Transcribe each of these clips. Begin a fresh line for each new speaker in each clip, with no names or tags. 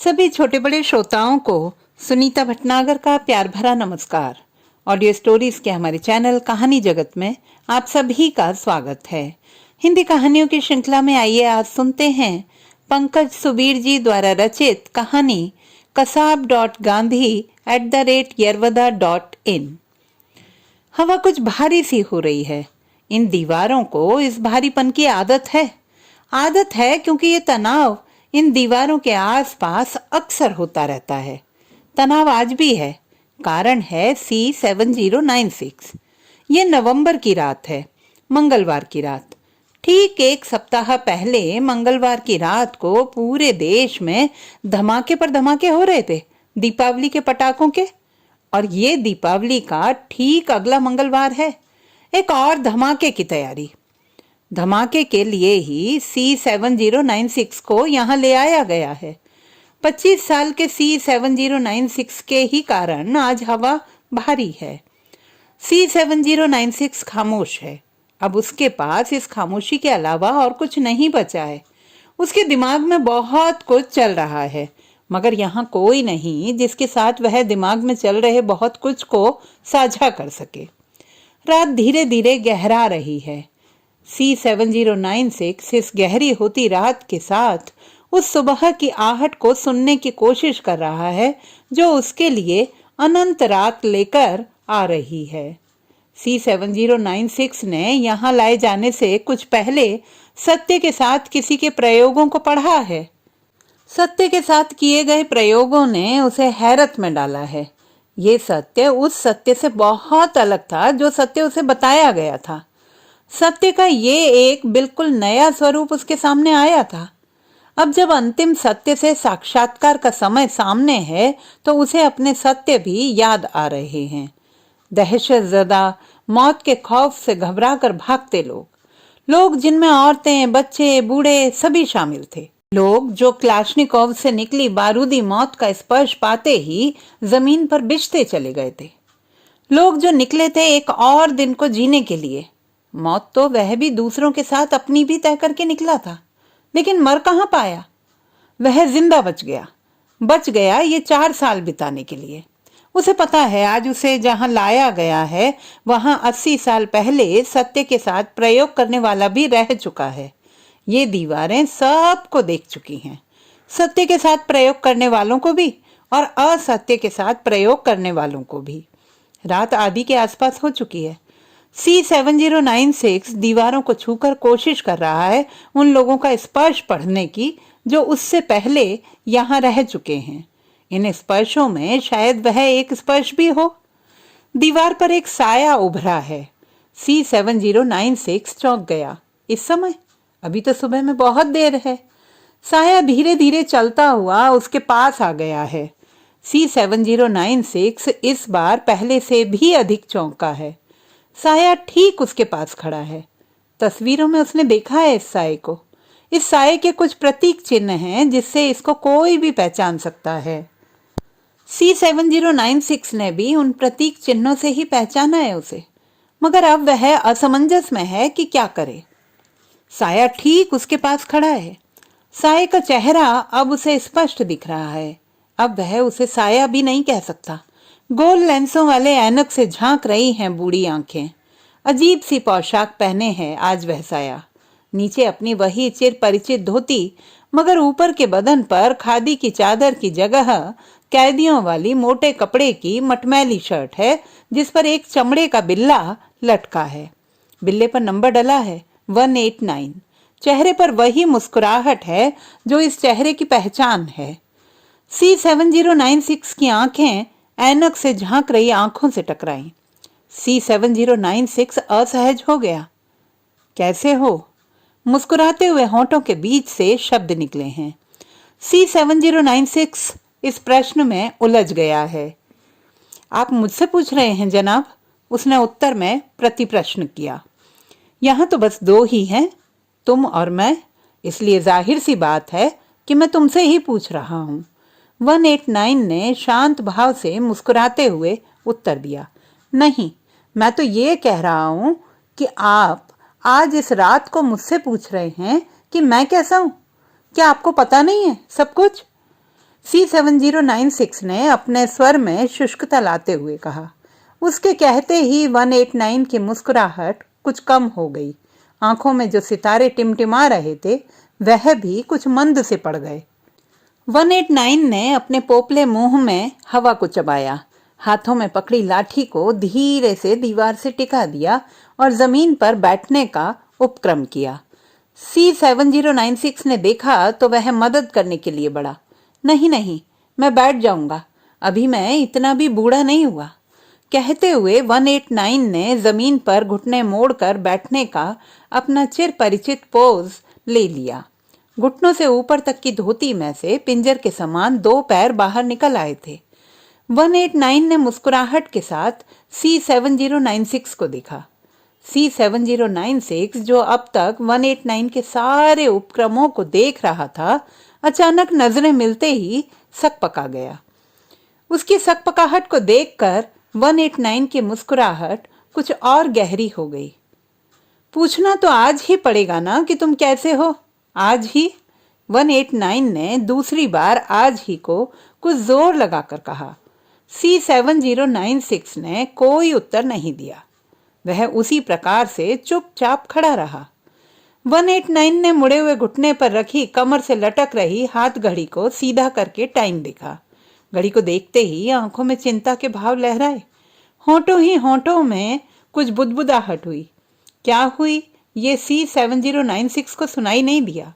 सभी छोटे बड़े श्रोताओं को सुनीता भटनागर का प्यार भरा नमस्कार। ऑडियो स्टोरीज के हमारे चैनल कहानी जगत में आप सभी का स्वागत है। हिंदी कहानियों की श्रृंखला में आइए आज सुनते हैं पंकज सुबीर जी द्वारा रचित कहानी kasab.gandhi@yerwada.in। हवा कुछ भारी सी हो रही है। इन दीवारों को इस भारीपन की आदत है क्योंकि ये तनाव इन दीवारों के आसपास अक्सर होता रहता है। तनाव आज भी है। कारण है C7096। ये नवंबर की रात है, मंगलवार की रात। ठीक एक सप्ताह पहले मंगलवार की रात को पूरे देश में धमाके पर धमाके हो रहे थे, दीपावली के पटाखों के। और ये दीपावली का ठीक अगला मंगलवार है एक और धमाके की तैयारी। धमाके के लिए ही C7096 को यहाँ ले आया गया है। 25 साल के C7096 के ही कारण आज हवा भारी है। C7096 खामोश है। अब उसके पास इस खामोशी के अलावा और कुछ नहीं बचा है। उसके दिमाग में बहुत कुछ चल रहा है, मगर यहाँ कोई नहीं जिसके साथ वह दिमाग में चल रहे बहुत कुछ को साझा कर सके। रात धीरे धीरे गहरा रही है। C7096 इस गहरी होती रात के साथ उस सुबह की आहट को सुनने की कोशिश कर रहा है जो उसके लिए अनंत रात लेकर आ रही है। C7096 ने यहाँ लाए जाने से कुछ पहले सत्य के साथ किसी के प्रयोगों को पढ़ा है। सत्य के साथ किए गए प्रयोगों ने उसे हैरत में डाला है। ये सत्य उस सत्य से बहुत अलग था जो सत्य उसे बताया गया था। सत्य का ये एक बिल्कुल नया स्वरूप उसके सामने आया था। अब जब अंतिम सत्य से साक्षात्कार का समय सामने है तो उसे अपने सत्य भी याद आ रहे हैं। दहशतजदा मौत के खौफ से घबराकर भागते लोग जिनमें औरतें, बच्चे, बूढ़े सभी शामिल थे। लोग जो क्लाशनिकोव से निकली बारूदी मौत का स्पर्श पाते ही जमीन पर बिछते चले गए थे। लोग जो निकले थे एक और दिन को जीने के लिए। मौत तो वह भी दूसरों के साथ अपनी भी तय करके निकला था, लेकिन मर कहाँ पाया। वह जिंदा बच गया ये 4 साल बिताने के लिए। उसे पता है आज उसे जहां लाया गया है वहां 80 साल पहले सत्य के साथ प्रयोग करने वाला भी रह चुका है। ये दीवारें सबको देख चुकी हैं, सत्य के साथ प्रयोग करने वालों को भी और असत्य के साथ प्रयोग करने वालों को भी। रात आदि के आसपास हो चुकी है। C7096 दीवारों को छूकर कोशिश कर रहा है उन लोगों का स्पर्श पढ़ने की जो उससे पहले यहाँ रह चुके हैं। इन स्पर्शों में शायद वह एक स्पर्श भी हो। दीवार पर एक साया उभरा है। C7096 चौंक गया। इस समय? अभी तो सुबह में बहुत देर है। साया धीरे धीरे चलता हुआ उसके पास आ गया है। C7096 इस बार पहले से भी अधिक चौंका है। साया ठीक उसके पास खड़ा है। तस्वीरों में उसने देखा है इस साये को। इस साये के कुछ प्रतीक चिन्ह हैं जिससे इसको कोई भी पहचान सकता है। C7096 ने भी उन प्रतीक चिन्हों से ही पहचाना है उसे, मगर अब वह असमंजस में है कि क्या करे। साया ठीक उसके पास खड़ा है। साये का चेहरा अब उसे स्पष्ट दिख रहा है। अब वह उसे साया भी नहीं कह सकता। गोल लेंसों वाले ऐनक से झांक रही हैं बूढ़ी आंखें। अजीब सी पोशाक पहने है आज वह साया। नीचे अपनी वही चिर परिचित धोती, मगर ऊपर के बदन पर खादी की चादर की जगह कैदियों वाली मोटे कपड़े की मटमैली शर्ट है जिस पर एक चमड़े का बिल्ला लटका है। बिल्ले पर नंबर डला है 189। चेहरे पर वही मुस्कुराहट है जो इस चेहरे की पहचान है। C7096 की आंखें ऐनक से झांक रही आंखों से टकराई। C7096 असहज हो गया। कैसे हो? मुस्कुराते हुए होंठों के बीच से शब्द निकले हैं। C7096 इस प्रश्न में उलझ गया है। आप मुझसे पूछ रहे हैं जनाब? उसने उत्तर में प्रति प्रश्न किया। यहाँ तो बस 2 ही हैं, तुम और मैं, इसलिए जाहिर सी बात है कि मैं तुमसे ही पूछ रहा हूँ। 189 ने शांत भाव से मुस्कुराते हुए उत्तर दिया। नहीं, मैं तो ये कह रहा हूँ कि आप आज इस रात को मुझसे पूछ रहे हैं कि मैं कैसा हूँ। क्या आपको पता नहीं है सब कुछ? C7096 ने अपने स्वर में शुष्कता लाते हुए कहा। उसके कहते ही 189 की मुस्कुराहट कुछ कम हो गई। आंखों में जो सितारे टिमटिमा रहे थे वह भी कुछ मंद से पड़ गए। 189 ने अपने पोपले मुंह में हवा को चबाया, हाथों में पकड़ी लाठी को धीरे से दीवार से टिका दिया और जमीन पर बैठने का उपक्रम किया। C7096 ने देखा तो वह मदद करने के लिए बढ़ा। नहीं नहीं, मैं बैठ जाऊंगा, अभी मैं इतना भी बूढ़ा नहीं हुआ। कहते हुए 189 ने जमीन पर घुटने मोड़कर बैठने का अपना चिर परिचित पोज ले लिया। घुटनों से ऊपर तक की धोती में से पिंजर के समान 2 पैर बाहर निकल आए थे। 189 ने मुस्कुराहट के साथ C7096 को देखा। C7096 जो अब तक 189 के सारे उपक्रमों को देख रहा था, अचानक नजरें मिलते ही सकपका गया। उसकी सकपकाहट को देखकर 189 की मुस्कुराहट कुछ और गहरी हो गई। पूछना तो आज ही पड़ेगा ना कि तुम कैसे हो? आज ही? 189 ने दूसरी बार आज ही को कुछ जोर लगाकर कहा। C7096 ने कोई उत्तर नहीं दिया। वह उसी प्रकार से चुपचाप खड़ा रहा। 189 ने मुड़े हुए घुटने पर रखी कमर से लटक रही हाथ घड़ी को सीधा करके टाइम देखा। घड़ी को देखते ही आंखों में चिंता के भाव लहराए। होंठों ही होंठों में कुछ बुदबुदाहट हुई। क्या हुई ये C7096 को सुनाई नहीं दिया।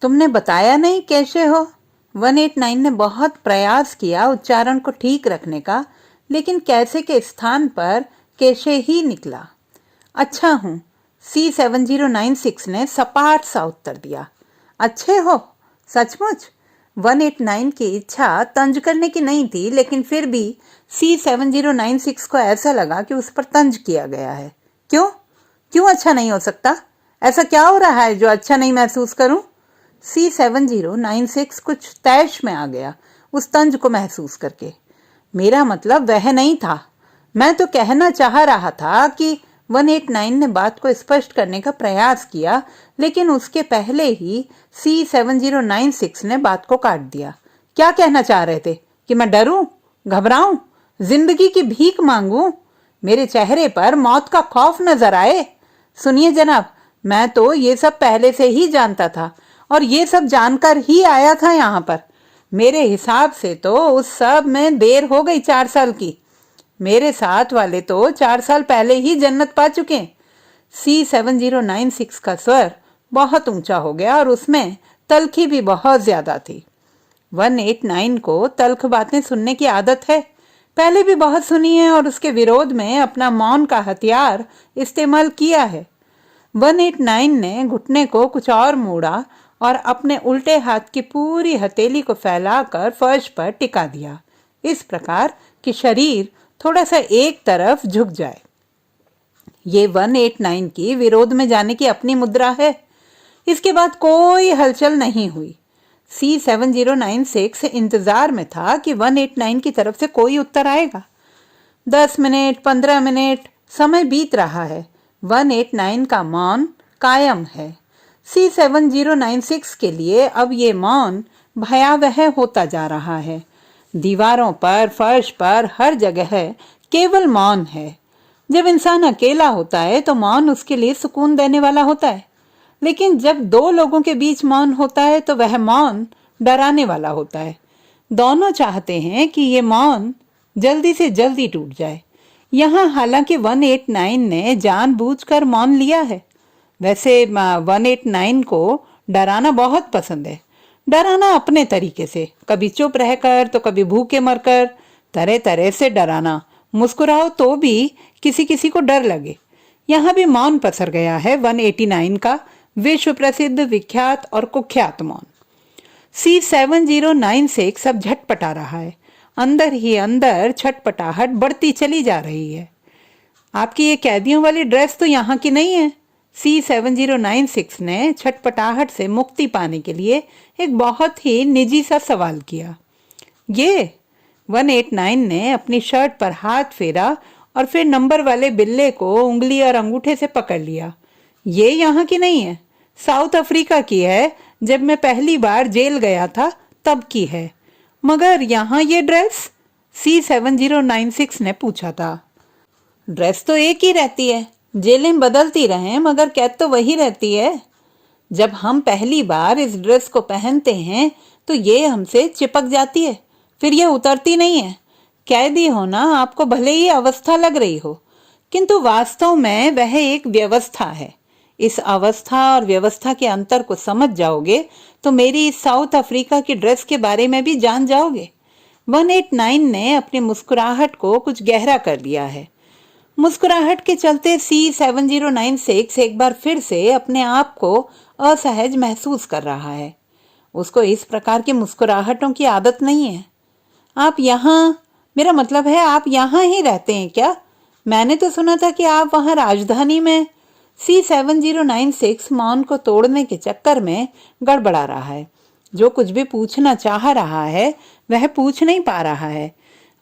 तुमने बताया नहीं कैसे हो? 189 ने बहुत प्रयास किया उच्चारण को ठीक रखने का, लेकिन कैसे के स्थान पर कैसे ही निकला। अच्छा हूं, C7096 ने सपाट सा उत्तर दिया। अच्छे हो? सचमुच? 189 की इच्छा तंज करने की नहीं थी, लेकिन फिर भी C7096 को ऐसा लगा कि उस पर तंज किया गया है। क्यों? क्यों अच्छा नहीं हो सकता? ऐसा क्या हो रहा है जो अच्छा नहीं महसूस करूं? C7096 कुछ तैश में आ गया उस तंज को महसूस करके। मेरा मतलब वह नहीं था। मैं तो कहना चाह रहा था कि 189 ने बात को स्पष्ट करने का प्रयास किया, लेकिन उसके पहले ही C7096 ने बात को काट दिया। क्या कहना चाह रहे थे? कि मैं डरूं, घबराऊं, जिंदगी की भीख मांगूं, मेरे चेहरे पर मौत का खौफ नजर आए? सुनिए जनाब, मैं तो ये सब पहले से ही जानता था और ये सब जानकर ही आया था यहाँ पर। मेरे हिसाब से तो उस सब में देर हो गई 4 साल की। मेरे साथ वाले तो 4 साल पहले ही जन्नत पा चुके। C7096 का स्वर बहुत ऊंचा हो गया और उसमें तल्खी भी बहुत ज्यादा थी। 189 को तल्ख बातें सुनने की आदत है, पहले भी बहुत सुनी है और उसके विरोध में अपना मौन का हथियार इस्तेमाल किया है। 189 ने घुटने को कुछ और मोड़ा और अपने उल्टे हाथ की पूरी हथेली को फैलाकर फर्श पर टिका दिया, इस प्रकार कि शरीर थोड़ा सा एक तरफ झुक जाए। ये 189 की विरोध में जाने की अपनी मुद्रा है। इसके बाद कोई हलचल नहीं हुई। C7096 इंतजार में था कि 189 की तरफ से कोई उत्तर आएगा। 10 मिनट, 15 मिनट समय बीत रहा है। 189 का मौन कायम है। C7096 के लिए अब ये मौन भयावह होता जा रहा है। दीवारों पर, फर्श पर, हर जगह केवल मौन है। जब इंसान अकेला होता है तो मौन उसके लिए सुकून देने वाला होता है, लेकिन जब 2 लोगों के बीच मौन होता है तो वह मौन डराने वाला होता है। दोनों चाहते हैं कि ये मौन जल्दी से जल्दी टूट जाए। यहाँ हालांकि 189 ने जानबूझकर मौन लिया है। वैसे 189 को डराना बहुत पसंद है। डराना अपने तरीके से, कभी चुप रहकर तो कभी भूखे मरकर, तरह तरह से डराना। मुस्कुराओ तो भी किसी किसी को डर लगे। यहाँ भी मौन पसर गया है 189 का विश्व प्रसिद्ध, विख्यात और कुख्यात मौन। C7096 सब झटपटा रहा है। अंदर ही अंदर छटपटाहट बढ़ती चली जा रही है। आपकी ये कैदियों वाली ड्रेस तो यहाँ की नहीं है। C7096 ने छटपटाहट से मुक्ति पाने के लिए एक बहुत ही निजी सा सवाल किया। ये 189 ने अपनी शर्ट पर हाथ फेरा और फिर नंबर वाले बिल्ले को उंगली और अंगूठे से पकड़ लिया। ये यहाँ की नहीं है, साउथ अफ्रीका की है। जब मैं पहली बार जेल गया था तब की है। मगर यहाँ ये ड्रेस? C7096 ने पूछा था। ड्रेस तो एक ही रहती है, जेलें बदलती रहें मगर कैद तो वही रहती है। जब हम पहली बार इस ड्रेस को पहनते हैं तो ये हमसे चिपक जाती है, फिर ये उतरती नहीं है। कैदी होना आपको भले ही अवस्था लग रही हो, किंतु वास्तव में वह एक व्यवस्था है। इस अवस्था और व्यवस्था के अंतर को समझ जाओगे तो मेरी इस साउथ अफ्रीका की ड्रेस के बारे में भी जान जाओगे। 189 ने अपनी मुस्कुराहट को कुछ गहरा कर लिया है। मुस्कुराहट के चलते C7096 एक बार फिर से अपने आप को असहज महसूस कर रहा है। उसको इस प्रकार की मुस्कुराहटों की आदत नहीं है। आप यहाँ, मेरा मतलब है आप यहाँ ही रहते हैं क्या? मैंने तो सुना था कि आप वहाँ राजधानी में। C7096 मौन को तोड़ने के चक्कर में गड़बड़ा रहा है। जो कुछ भी पूछना चाह रहा है वह पूछ नहीं पा रहा है।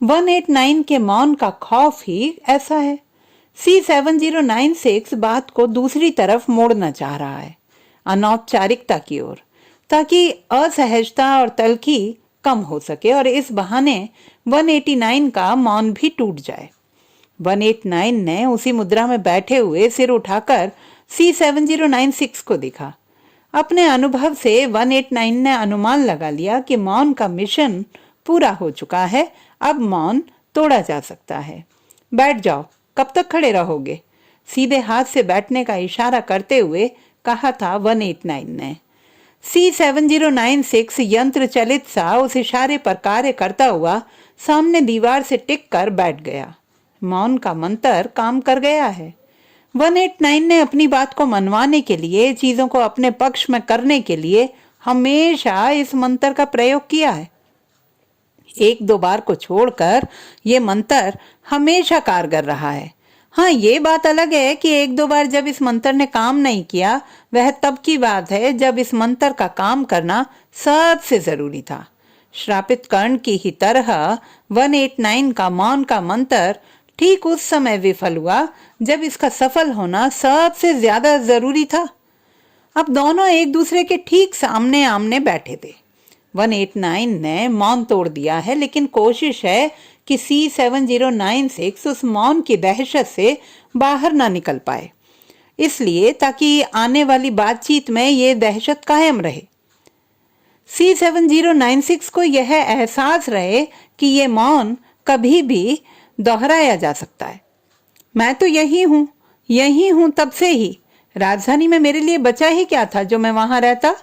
189 के मौन का खौफ ही ऐसा है। C7096 बात को दूसरी तरफ मोड़ना चाह रहा है, अनौपचारिकता की ओर, ताकि असहजता और तल्खी कम हो सके और इस बहाने 189 का मौन भी टूट जाए। 189 ने उसी मुद्रा में बैठे हुए सिर उठाकर C7096 को देखा। अपने अनुभव से 189 ने अनुमान लगा लिया कि मौन का मिशन पूरा हो चुका है। अब मौन तोड़ा जा सकता है। बैठ जाओ, कब तक खड़े रहोगे? सीधे हाथ से बैठने का इशारा करते हुए कहा था 189 ने। C7096 यंत्र चलित सा उस इशारे पर कार्य करता हुआ सामने दीवार से टिक कर बैठ गया। मौन का मंत्र काम कर गया है। 189 ने अपनी बात को मनवाने के लिए, चीजों को अपने पक्ष में करने के लिए हमेशा इस मंत्र का प्रयोग किया है। एक दो बार को छोड़कर यह मंत्र हमेशा कारगर रहा है। हाँ, ये बात अलग है कि एक दो बार जब इस मंत्र ने काम नहीं किया, वह तब की बात है जब इस मंत्र का काम करना सबसे जरूरी था। श्रापित कर्ण की ही तरह 189 का मौन का मंत्र ठीक उस समय विफल हुआ जब इसका सफल होना सबसे ज्यादा जरूरी था। अब दोनों एक दूसरे के ठीक सामने आमने बैठे थे। 189 ने मौन तोड़ दिया है, लेकिन कोशिश है कि C7096 उस मौन की दहशत से बाहर ना निकल पाए, इसलिए ताकि आने वाली बातचीत में ये दहशत कायम रहे। C7096 को यह एहसास रहे कि ये मौन कभी भी दोहराया जा सकता है। मैं तो यही हूं तब से ही। राजधानी में मेरे लिए बचा ही क्या था जो मैं वहां रहता?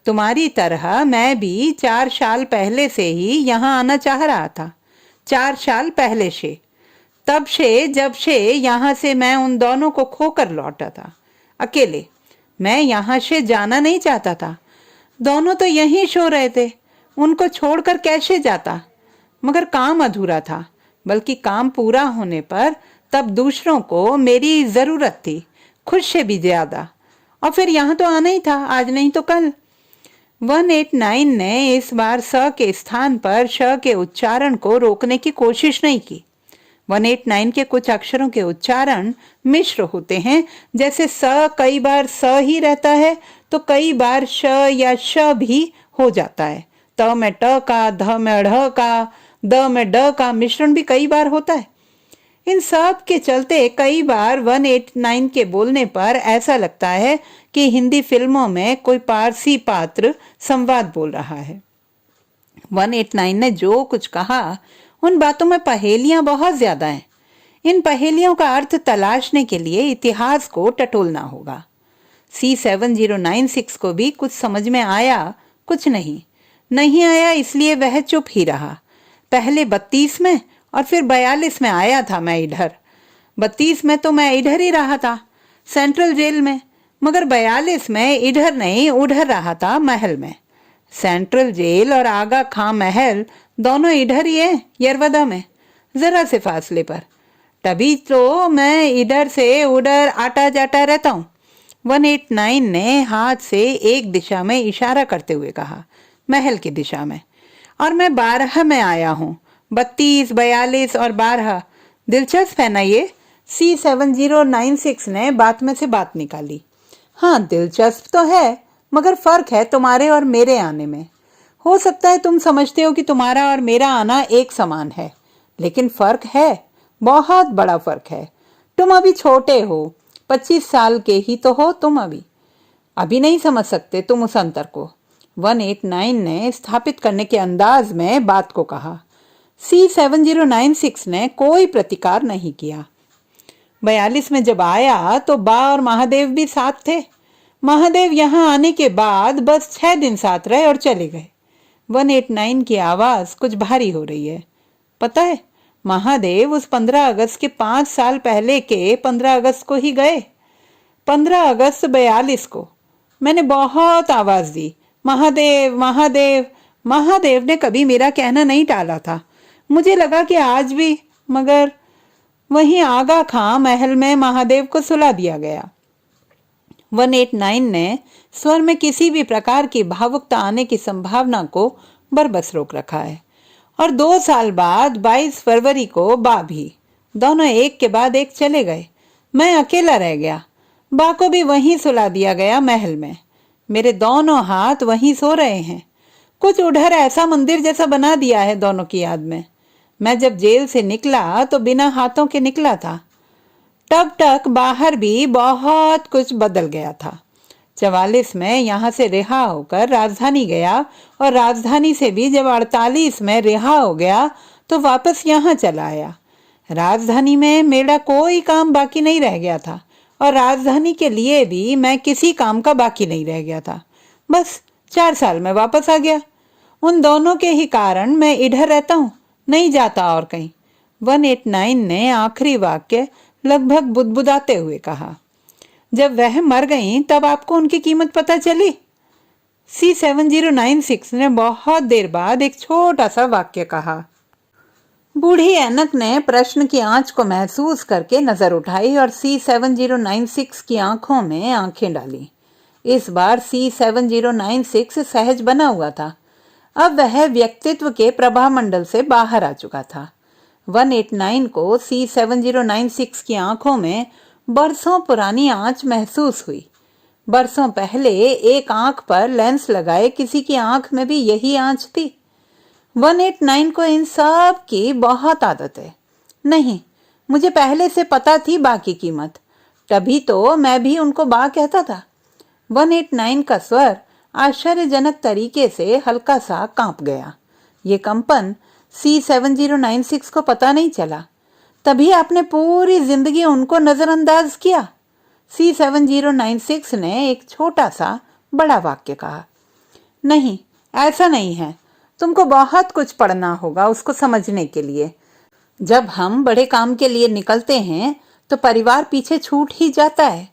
तुम्हारी तरह मैं भी 4 साल पहले से ही यहां आना चाह रहा था। 4 साल पहले से, तब से जब से यहां से मैं उन दोनों को खोकर लौटा था अकेले। मैं यहां से जाना नहीं चाहता था। दोनों तो यहीं सो रहे थे, उनको छोड़कर कैसे जाता? मगर काम अधूरा था, बल्कि काम पूरा होने पर तब दूसरों को मेरी जरूरत थी, खुद से भी ज्यादा। और फिर यहाँ तो आना ही था, आज नहीं तो कल। 189 ने इस बार स के स्थान पर श के उच्चारण को रोकने की कोशिश नहीं की। 189 के कुछ अक्षरों के उच्चारण मिश्र होते हैं। जैसे स कई बार स ही रहता है तो कई बार श या श भी हो जाता है। त में ट का, ध में ढ़ का, द में ड का मिश्रण भी कई बार होता है। इन सब के चलते कई बार 189 के बोलने पर ऐसा लगता है कि हिंदी फिल्मों में कोई पारसी पात्र संवाद बोल रहा है। 189 ने जो कुछ कहा उन बातों में पहेलियां बहुत ज्यादा हैं। इन पहेलियों का अर्थ तलाशने के लिए इतिहास को टटोलना होगा। C7096 को भी कुछ समझ में आया, कुछ नहीं आया, इसलिए वह चुप ही रहा। पहले 32 में और फिर 42 में आया था मैं इधर। 32 में तो मैं इधर ही रहा था, सेंट्रल जेल में, मगर 42 में इधर नहीं उधर रहा था, महल में। सेंट्रल जेल और आगा खां महल दोनों इधर ही है, यरवदा में, जरा से फासले पर। तभी तो मैं इधर से उधर आता जाता रहता हूँ। 189 ने हाथ से एक दिशा में इशारा करते हुए कहा, महल की दिशा में। और मैं 12 में आया हूँ, 32, 42 और 12। दिलचस्प है ना ये? C7096 ने बात में से बात निकाली। हाँ, दिलचस्प तो है, मगर फर्क है तुम्हारे और मेरे आने में। हो सकता है तुम समझते हो कि तुम्हारा और मेरा आना एक समान है, लेकिन फर्क है, बहुत बड़ा फर्क है। तुम अभी छोटे हो, 25 साल के ही तो हो तुम अभी नहीं समझ सकते तुम उस अंतर को। 189 ने स्थापित करने के अंदाज में बात को कहा। C7096 ने कोई प्रतिकार नहीं किया। 42 में जब आया तो बा और महादेव भी साथ थे। महादेव यहाँ आने के बाद बस 6 दिन साथ रहे और चले गए। 189 की आवाज कुछ भारी हो रही है। पता है, महादेव उस 15 अगस्त के 5 साल पहले के 15 अगस्त को ही गए। 15 अगस्त 42 को मैंने बहुत आवाज दी, महादेव महादेव। महादेव ने कभी मेरा कहना नहीं टाला था। मुझे लगा कि आज भी, मगर वहीं आगा खां महल में महादेव को सुला दिया गया। 189 ने स्वर में किसी भी प्रकार की भावुकता आने की संभावना को बरबस रोक रखा है। और 2 साल बाद 22 फरवरी को बा भी, दोनों एक के बाद एक चले गए। मैं अकेला रह गया। बा को भी वहीं सुला दिया गया महल में। मेरे दोनों हाथ वहीं सो रहे हैं। कुछ उधर ऐसा मंदिर जैसा बना दिया है दोनों की याद में। मैं जब जेल से निकला तो बिना हाथों के निकला था। तब तक बाहर भी बहुत कुछ बदल गया था। 44 में यहाँ से रिहा होकर राजधानी गया और राजधानी से भी जब 48 में रिहा हो गया तो वापस यहाँ चला आया। राजधानी में मेरा कोई काम बाकी नहीं रह गया था और राजधानी के लिए भी मैं किसी काम का बाकी नहीं रह गया था। बस 4 साल में वापस आ गया। उन दोनों के ही कारण मैं इधर रहता हूँ, नहीं जाता और कहीं। 189 ने आखिरी वाक्य लगभग बुदबुदाते हुए कहा। जब वह मर गईं तब आपको उनकी कीमत पता चली? C7096 ने बहुत देर बाद एक छोटा सा वाक्य कहा। बूढ़ी ऐनक ने प्रश्न की आंच को महसूस करके नजर उठाई और C7096 की आंखों में आंखें डाली। इस बार C7096 सहज बना हुआ था। अब वह व्यक्तित्व के प्रभामंडल से बाहर आ चुका था। 189 को C7096 की आंखों में बरसों पुरानी आंच महसूस हुई। बरसों पहले एक आंख पर लेंस लगाए किसी की आंख में भी यही आंच थी। 189 को इन सब की बहुत आदत है। नहीं, मुझे पहले से पता थी बा की कीमत, तभी तो मैं भी उनको बा कहता था। 189 का स्वर आश्चर्यजनक तरीके से हल्का सा कांप गया। ये कंपन C7096 को पता नहीं चला। तभी आपने पूरी जिंदगी उनको नजरअंदाज किया। C7096 ने एक छोटा सा बड़ा वाक्य कहा। नहीं, ऐसा नहीं है। तुमको बहुत कुछ पढ़ना होगा उसको समझने के लिए। जब हम बड़े काम के लिए निकलते हैं तो परिवार पीछे छूट ही जाता है।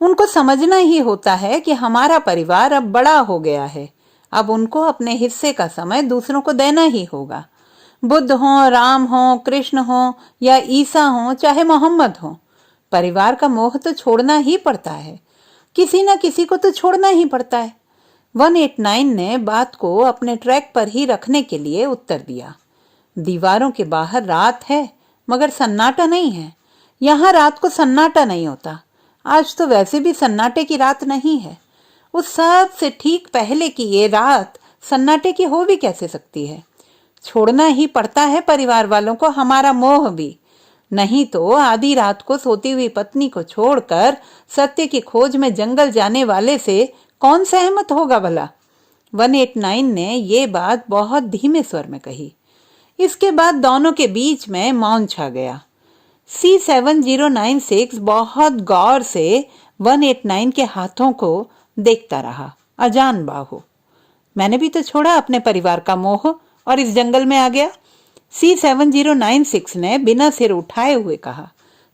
उनको समझना ही होता है कि हमारा परिवार अब बड़ा हो गया है। अब उनको अपने हिस्से का समय दूसरों को देना ही होगा। बुद्ध हो, राम हो, कृष्ण हो या ईसा हो, चाहे मोहम्मद हो, परिवार का मोह तो छोड़ना ही पड़ता है। किसी न किसी को तो छोड़ना ही पड़ता है। 189 ने बात को अपने ट्रैक पर ही रखने के लिए उत्तर दिया। दीवारों के बाहर रात है, मगर सन्नाटा नहीं है। यहाँ रात को सन्नाटा नहीं होता। आज तो वैसे भी सन्नाटे की रात नहीं है। उस सब से ठीक पहले की ये रात सन्नाटे की हो भी कैसे सकती है? छोड़ना ही पड़ता है परिवार वालों को हमारा मोह भी। नहीं तो आधी रात को सोती हुई पत्नी को छोड़कर सत्य की खोज में जंगल जाने वाले से कौन सहमत होगा भला? 189 ने ये बात बहुत धीमे स्वर में कही। इसके बाद दोनों के बीच में मौन छा गया। C7096 बहुत गौर से 189 के हाथों को देखता रहा। अजान बाहु, मैंने भी तो छोड़ा अपने परिवार का मोह और इस जंगल में आ गया। C7096 ने बिना सिर उठाए हुए कहा।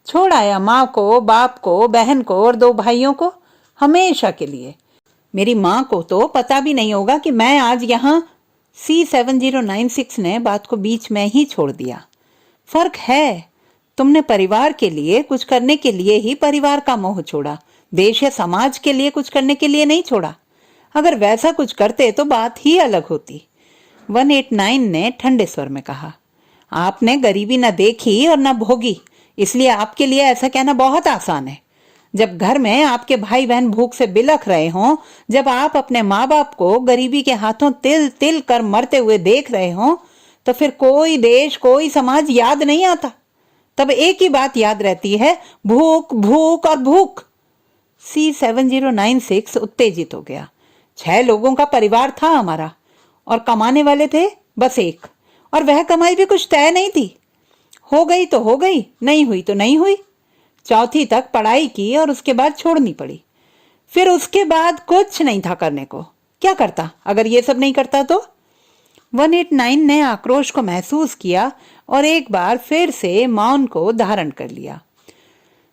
छोड़ आया माँ को, बाप को, बहन को और 2 भाइयों को, हमेशा के लिए। मेरी माँ को तो पता भी नहीं होगा कि मैं आज यहाँ। C7096 ने बात को बीच में ही छोड़ दिया। फर्क है, तुमने परिवार के लिए कुछ करने के लिए ही परिवार का मोह छोड़ा, देश या समाज के लिए कुछ करने के लिए नहीं छोड़ा। अगर वैसा कुछ करते तो बात ही अलग होती। 189 ने ठंडे स्वर में कहा। आपने गरीबी न देखी और न भोगी, इसलिए आपके लिए ऐसा कहना बहुत आसान है। जब घर में आपके भाई बहन भूख से बिलख रहे हों, जब आप अपने माँ बाप को गरीबी के हाथों तिल तिल कर मरते हुए देख रहे हों, तो फिर कोई देश कोई समाज याद नहीं आता। तब एक ही बात याद रहती है, भूख भूख और भूख। C7096 उत्तेजित हो गया। 6 लोगों का परिवार था हमारा, और कमाने वाले थे बस एक, और वह कमाई भी कुछ तय नहीं थी। हो गई तो हो गई, नहीं हुई तो नहीं हुई। चौथी तक पढ़ाई की और उसके बाद छोड़नी पड़ी। फिर उसके बाद कुछ नहीं था करने को। क्या करता अगर ये सब नहीं करता तो? 189 ने आक्रोश को महसूस किया और एक बार फिर से मौन को धारण कर लिया।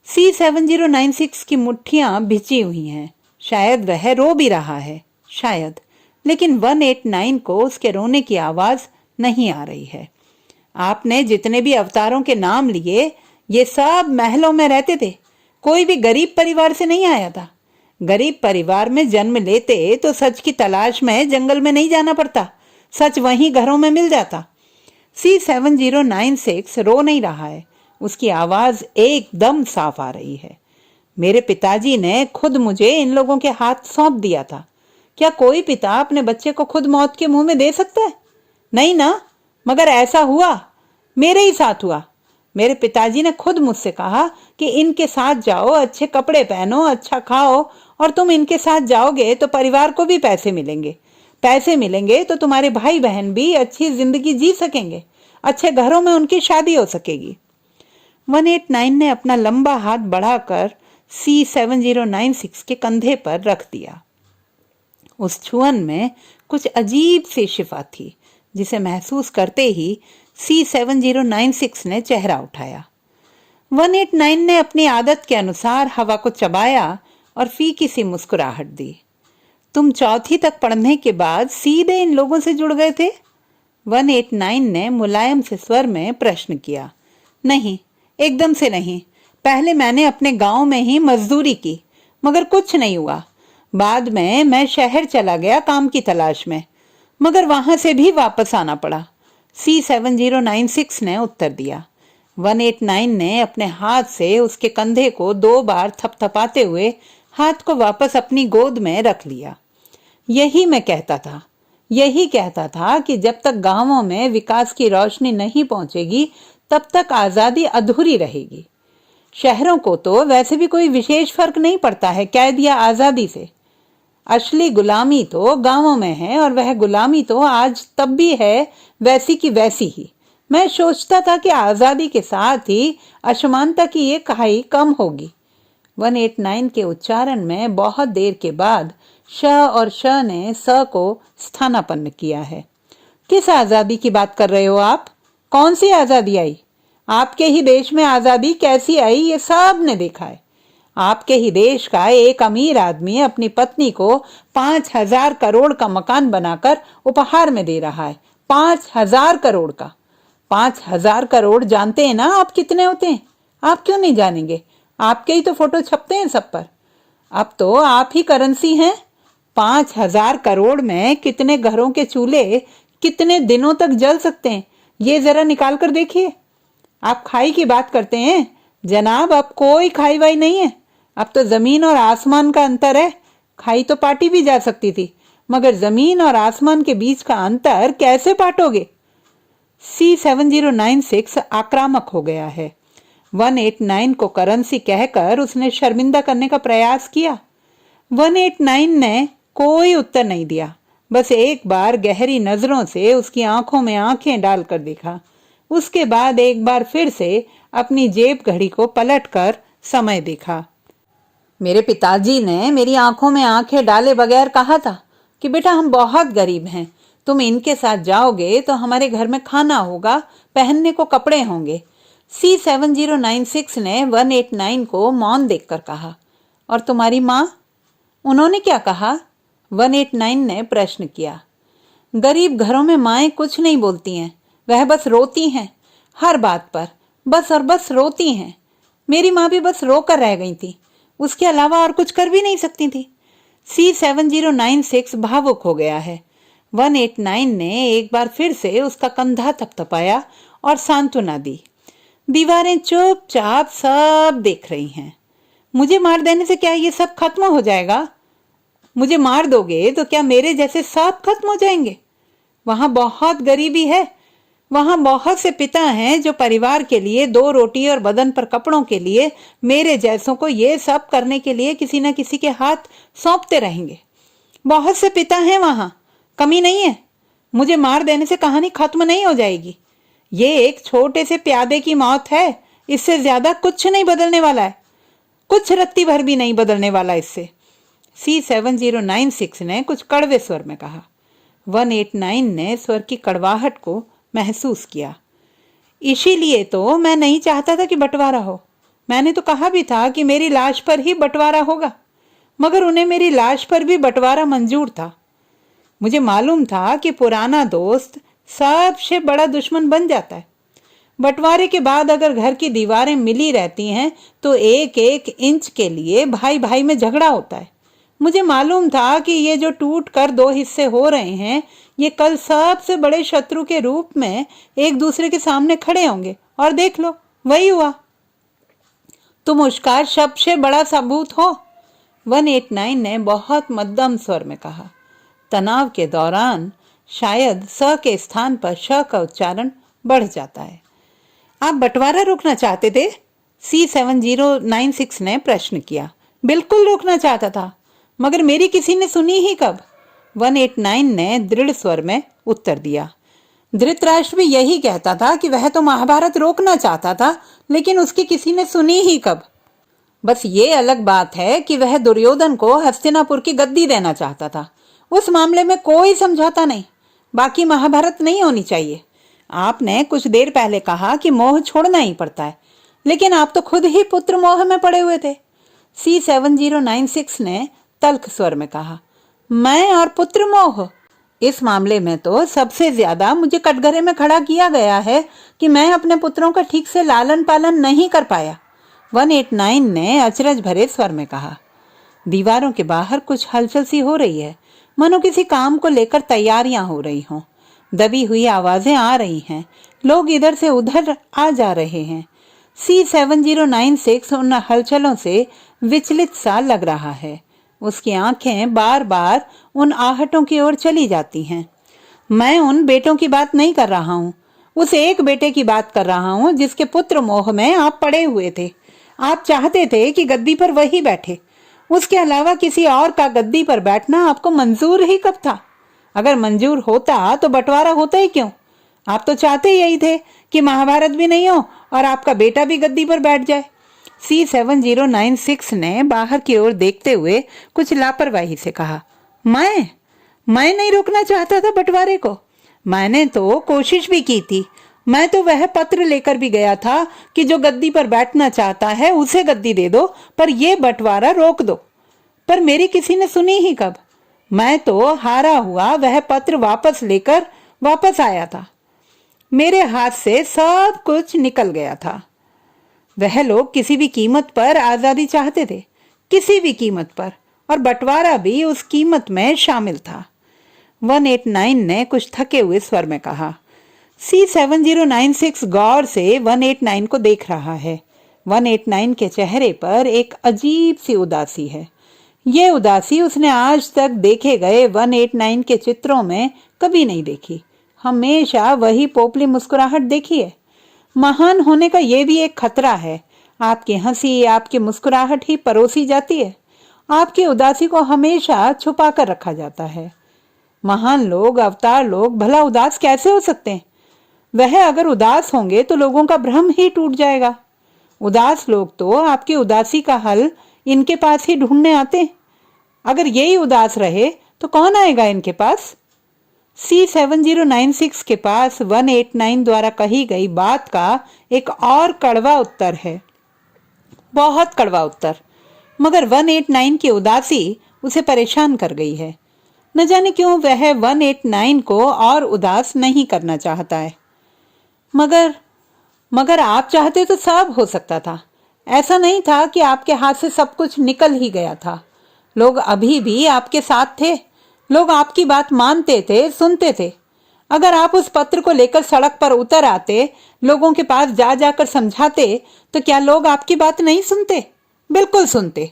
C7096 की मुट्ठियां भिजी हुई हैं। शायद वह रो भी रहा है, शायद, लेकिन 189 को उसके रोने की आवाज नहीं आ रही है। आपने जितने भी अवतारों के नाम लिए, ये सब महलों में रहते थे। कोई भी गरीब परिवार से नहीं आया था। गरीब परिवार में जन्म लेते तो सच की तलाश में जंगल में नहीं जाना पड़ता, सच वहीं घरों में मिल जाता। C7096 रो नहीं रहा है, उसकी आवाज एकदम साफ आ रही है। मेरे पिताजी ने खुद मुझे इन लोगों के हाथ सौंप दिया था। क्या कोई पिता अपने बच्चे को खुद मौत के मुंह में दे सकता है? नहीं ना, मगर ऐसा हुआ, मेरे ही साथ हुआ। मेरे पिताजी ने खुद मुझसे कहा कि इनके साथ जाओ, अच्छे कपड़े पहनो, अच्छा खाओ, और तुम इनके साथ जाओगे तो परिवार को भी पैसे मिलेंगे। पैसे मिलेंगे तो तुम्हारे भाई बहन भी अच्छी जिंदगी जी सकेंगे, अच्छे घरों में उनकी शादी हो सकेगी। 189 ने अपना लंबा हाथ बढ़ाकर C7096 के कंधे पर रख दिया। उस छुअन में कुछ अजीब सी शिफा थी, जिसे महसूस करते ही C7096 ने चेहरा उठाया। 189 ने अपनी आदत के अनुसार हवा को चबाया और फीकी सी मुस्कुराहट दी। तुम चौथी तक पढ़ने के बाद सीधे इन लोगों से जुड़ गए थे? 189 ने मुलायम से स्वर में प्रश्न किया। नहीं, एकदम से नहीं। पहले मैंने अपने गांव में ही मजदूरी की, मगर कुछ नहीं हुआ। बाद में मैं शहर चला गया काम की तलाश में, मगर वहां से भी वापस आना पड़ा। C7096 ने उत्तर दिया। 189 ने अपने हाथ से उसके कंधे को 2 बार थपथपाते हुए हाथ को वापस अपनी गोद में रख लिया। यही मैं कहता था, यही कहता था कि जब तक गांवों में विकास की रोशनी नहीं पहुंचेगी, तब तक आजादी अधूरी रहेगी। शहरों को तो वैसे भी कोई विशेष फर्क नहीं पड़ता है कैद या आजादी से। असली गुलामी तो गांवों में है, और वह गुलामी तो आज तब भी है वैसी की वैसी ही। मैं सोचता था कि आजादी के साथ ही असमानता की ये कहाई कम होगी। 189 के उच्चारण में बहुत देर के बाद श और श ने स को स्थानापन्न किया है। किस आजादी की बात कर रहे हो आप? कौन सी आजादी आई? आपके ही देश में आजादी कैसी आई ये सब ने देखा है। आपके ही देश का एक अमीर आदमी अपनी पत्नी को 5,000 करोड़ का मकान बनाकर उपहार में दे रहा है। 5,000 करोड़ का। 5,000 करोड़ जानते हैं ना आप कितने होते हैं? आप क्यों नहीं जानेंगे? आपके ही तो फोटो छपते हैं सब पर। अब तो आप ही करेंसी हैं। 5,000 करोड़ में कितने घरों के चूल्हे कितने दिनों तक जल सकते हैं, ये जरा निकाल कर देखिए। आप खाई की बात करते हैं जनाब, अब कोई खाई वाई नहीं है। अब तो जमीन और आसमान का अंतर है। खाई तो पाटी भी जा सकती थी, मगर जमीन और आसमान के बीच का अंतर कैसे पाटोगे? C7096 आक्रामक हो गया है। 189 को करेंसी कहकर उसने शर्मिंदा करने का प्रयास किया। 189 ने कोई उत्तर नहीं दिया, बस एक बार गहरी नजरों से उसकी आंखों में आंखें डालकर देखा। उसके बाद एक बार फिर से अपनी जेब घड़ी को पलटकर समय देखा। मेरे पिताजी ने मेरी आंखों में आंखें डाले बगैर कहा था कि बेटा हम बहुत गरीब हैं, तुम इनके साथ जाओगे तो हमारे घर में खाना होगा, पहनने को कपड़े होंगे। C7096 ने 189 को मौन देखकर कहा। और तुम्हारी माँ, उन्होंने क्या कहा? 189 ने प्रश्न किया। गरीब घरों में माएं कुछ नहीं बोलती हैं, वह बस रोती हैं, हर बात पर बस और बस रोती हैं। मेरी माँ भी बस रोकर रह गई थी, उसके अलावा और कुछ कर भी नहीं सकती थी। C7096 भावुक हो गया है। 189 ने एक बार फिर से उसका कंधा थपथपाया और सांत्वना दी। दीवारें चुपचाप सब देख रही हैं। मुझे मार देने से क्या ये सब खत्म हो जाएगा? मुझे मार दोगे तो क्या मेरे जैसे सब खत्म हो जाएंगे? वहां बहुत गरीबी है, वहां बहुत से पिता हैं जो परिवार के लिए 2 रोटी और बदन पर कपड़ों के लिए मेरे जैसों को ये सब करने के लिए किसी न किसी के हाथ सौंपते रहेंगे। बहुत से पिता हैं वहां, कमी नहीं है। मुझे मार देने से कहानी खत्म नहीं हो जाएगी। ये एक छोटे से प्यादे की मौत है, इससे ज्यादा कुछ नहीं बदलने वाला है, कुछ रत्ती भर भी नहीं बदलने वाला इससे। C7096 ने कुछ कड़वे स्वर में कहा। 189 ने स्वर की कड़वाहट को महसूस किया। इसीलिए तो मैं नहीं चाहता था कि बंटवारा हो। मैंने तो कहा भी था कि मेरी लाश पर ही बंटवारा होगा, मगर उन्हें मेरी लाश पर भी बंटवारा मंजूर था। मुझे मालूम था कि पुराना दोस्त सबसे बड़ा दुश्मन बन जाता है। बंटवारे के बाद अगर घर की दीवारें मिली रहती हैं तो एक एक इंच के लिए भाई भाई में झगड़ा होता है। मुझे मालूम था कि ये जो टूट कर 2 हिस्से हो रहे हैं, ये कल सबसे बड़े शत्रु के रूप में एक दूसरे के सामने खड़े होंगे, और देख लो वही हुआ। तुम उसका सबसे बड़ा सबूत हो, 189 ने बहुत मध्यम स्वर में कहा। तनाव के दौरान शायद स के स्थान पर श का उच्चारण बढ़ जाता है। आप बंटवारा रोकना चाहते थे? C7096 ने प्रश्न किया। बिल्कुल रोकना चाहता था, मगर मेरी किसी ने सुनी ही कब? 189 ने दृढ़ स्वर में उत्तर दिया। धृतराष्ट्र भी यही कहता था कि वह तो महाभारत रोकना चाहता था, लेकिन उसकी किसी ने सुनी ही कब? बस ये अलग बात है कि वह दुर्योधन को हस्तिनापुर की गद्दी देना चाहता था। उस मामले में कोई समझौता नहीं, बाकी महाभारत नहीं होनी चाहिए। आपने कुछ देर पहले कहा कि मोह छोड़ना ही पड़ता है, लेकिन आप तो खुद ही पुत्र मोह में पड़े हुए थे। C7096 ने तल्ख स्वर में कहा। मैं और पुत्र मोह? इस मामले में तो सबसे ज्यादा मुझे कटघरे में खड़ा किया गया है कि मैं अपने पुत्रों का ठीक से लालन पालन नहीं कर पाया, 189 ने अचरज भरे स्वर में कहा। दीवारों के बाहर कुछ हलचल सी हो रही है, मानो किसी काम को लेकर तैयारियां हो रही हों। दबी हुई आवाजें आ रही हैं, लोग इधर से उधर आ जा रहे हैं। C7096 उन हलचलों से विचलित सा लग रहा है। उसकी आंखें बार बार उन आहटों की ओर चली जाती हैं। मैं उन बेटों की बात नहीं कर रहा हूँ, उस एक बेटे की बात कर रहा हूँ जिसके पुत्र मोह में आप पड़े हुए थे। आप चाहते थे कि गद्दी पर वही बैठे, उसके अलावा किसी और का गद्दी पर बैठना आपको मंजूर ही कब था? अगर मंजूर होता तो बंटवारा होता ही क्यों? आप तो चाहते यही थे कि महाभारत भी नहीं हो और आपका बेटा भी गद्दी पर बैठ जाए। C7096 ने बाहर की ओर देखते हुए कुछ लापरवाही से कहा। मैं नहीं रोकना चाहता था बंटवारे को। मैंने तो कोशिश भी की थी। मैं तो वह पत्र लेकर भी गया था कि जो गद्दी पर बैठना चाहता है उसे गद्दी दे दो, पर यह बंटवारा रोक दो। पर मेरी किसी ने सुनी ही कब? मैं तो हारा हुआ वह पत्र वापस लेकर वापस आया था। मेरे हाथ से सब कुछ निकल गया था। वह लोग किसी भी कीमत पर आजादी चाहते थे, किसी भी कीमत पर, और बंटवारा भी उस कीमत में शामिल था, 189 ने कुछ थके हुए स्वर में कहा। C7096 गौर से 189 को देख रहा है। 189 के चेहरे पर एक अजीब सी उदासी है। ये उदासी उसने आज तक देखे गए 189 के चित्रों में कभी नहीं देखी। हमेशा वही पोपली मुस्कुराहट देखी है। महान होने का ये भी एक खतरा है। आपकी हंसी, आपकी मुस्कुराहट ही परोसी जाती है, आपकी उदासी को हमेशा छुपा कर रखा जाता है। महान लोग, अवतार लोग भला उदास कैसे हो सकते हैं? वह अगर उदास होंगे तो लोगों का भ्रम ही टूट जाएगा। उदास लोग तो आपकी उदासी का हल इनके पास ही ढूंढने आते हैं। अगर यही उदास रहे तो कौन आएगा इनके पास? C7096 के पास 189 द्वारा कही गई बात का एक और कड़वा उत्तर है, बहुत कड़वा उत्तर। मगर 189 की उदासी उसे परेशान कर गई है। न जाने क्यों वह 189 को और उदास नहीं करना चाहता है। मगर आप चाहते तो सब हो सकता था। ऐसा नहीं था कि आपके हाथ से सब कुछ निकल ही गया था। लोग अभी भी आपके साथ थे, लोग आपकी बात मानते थे, सुनते थे। अगर आप उस पत्र को लेकर सड़क पर उतर आते, लोगों के पास जा जाकर समझाते, तो क्या लोग आपकी बात नहीं सुनते? बिल्कुल सुनते।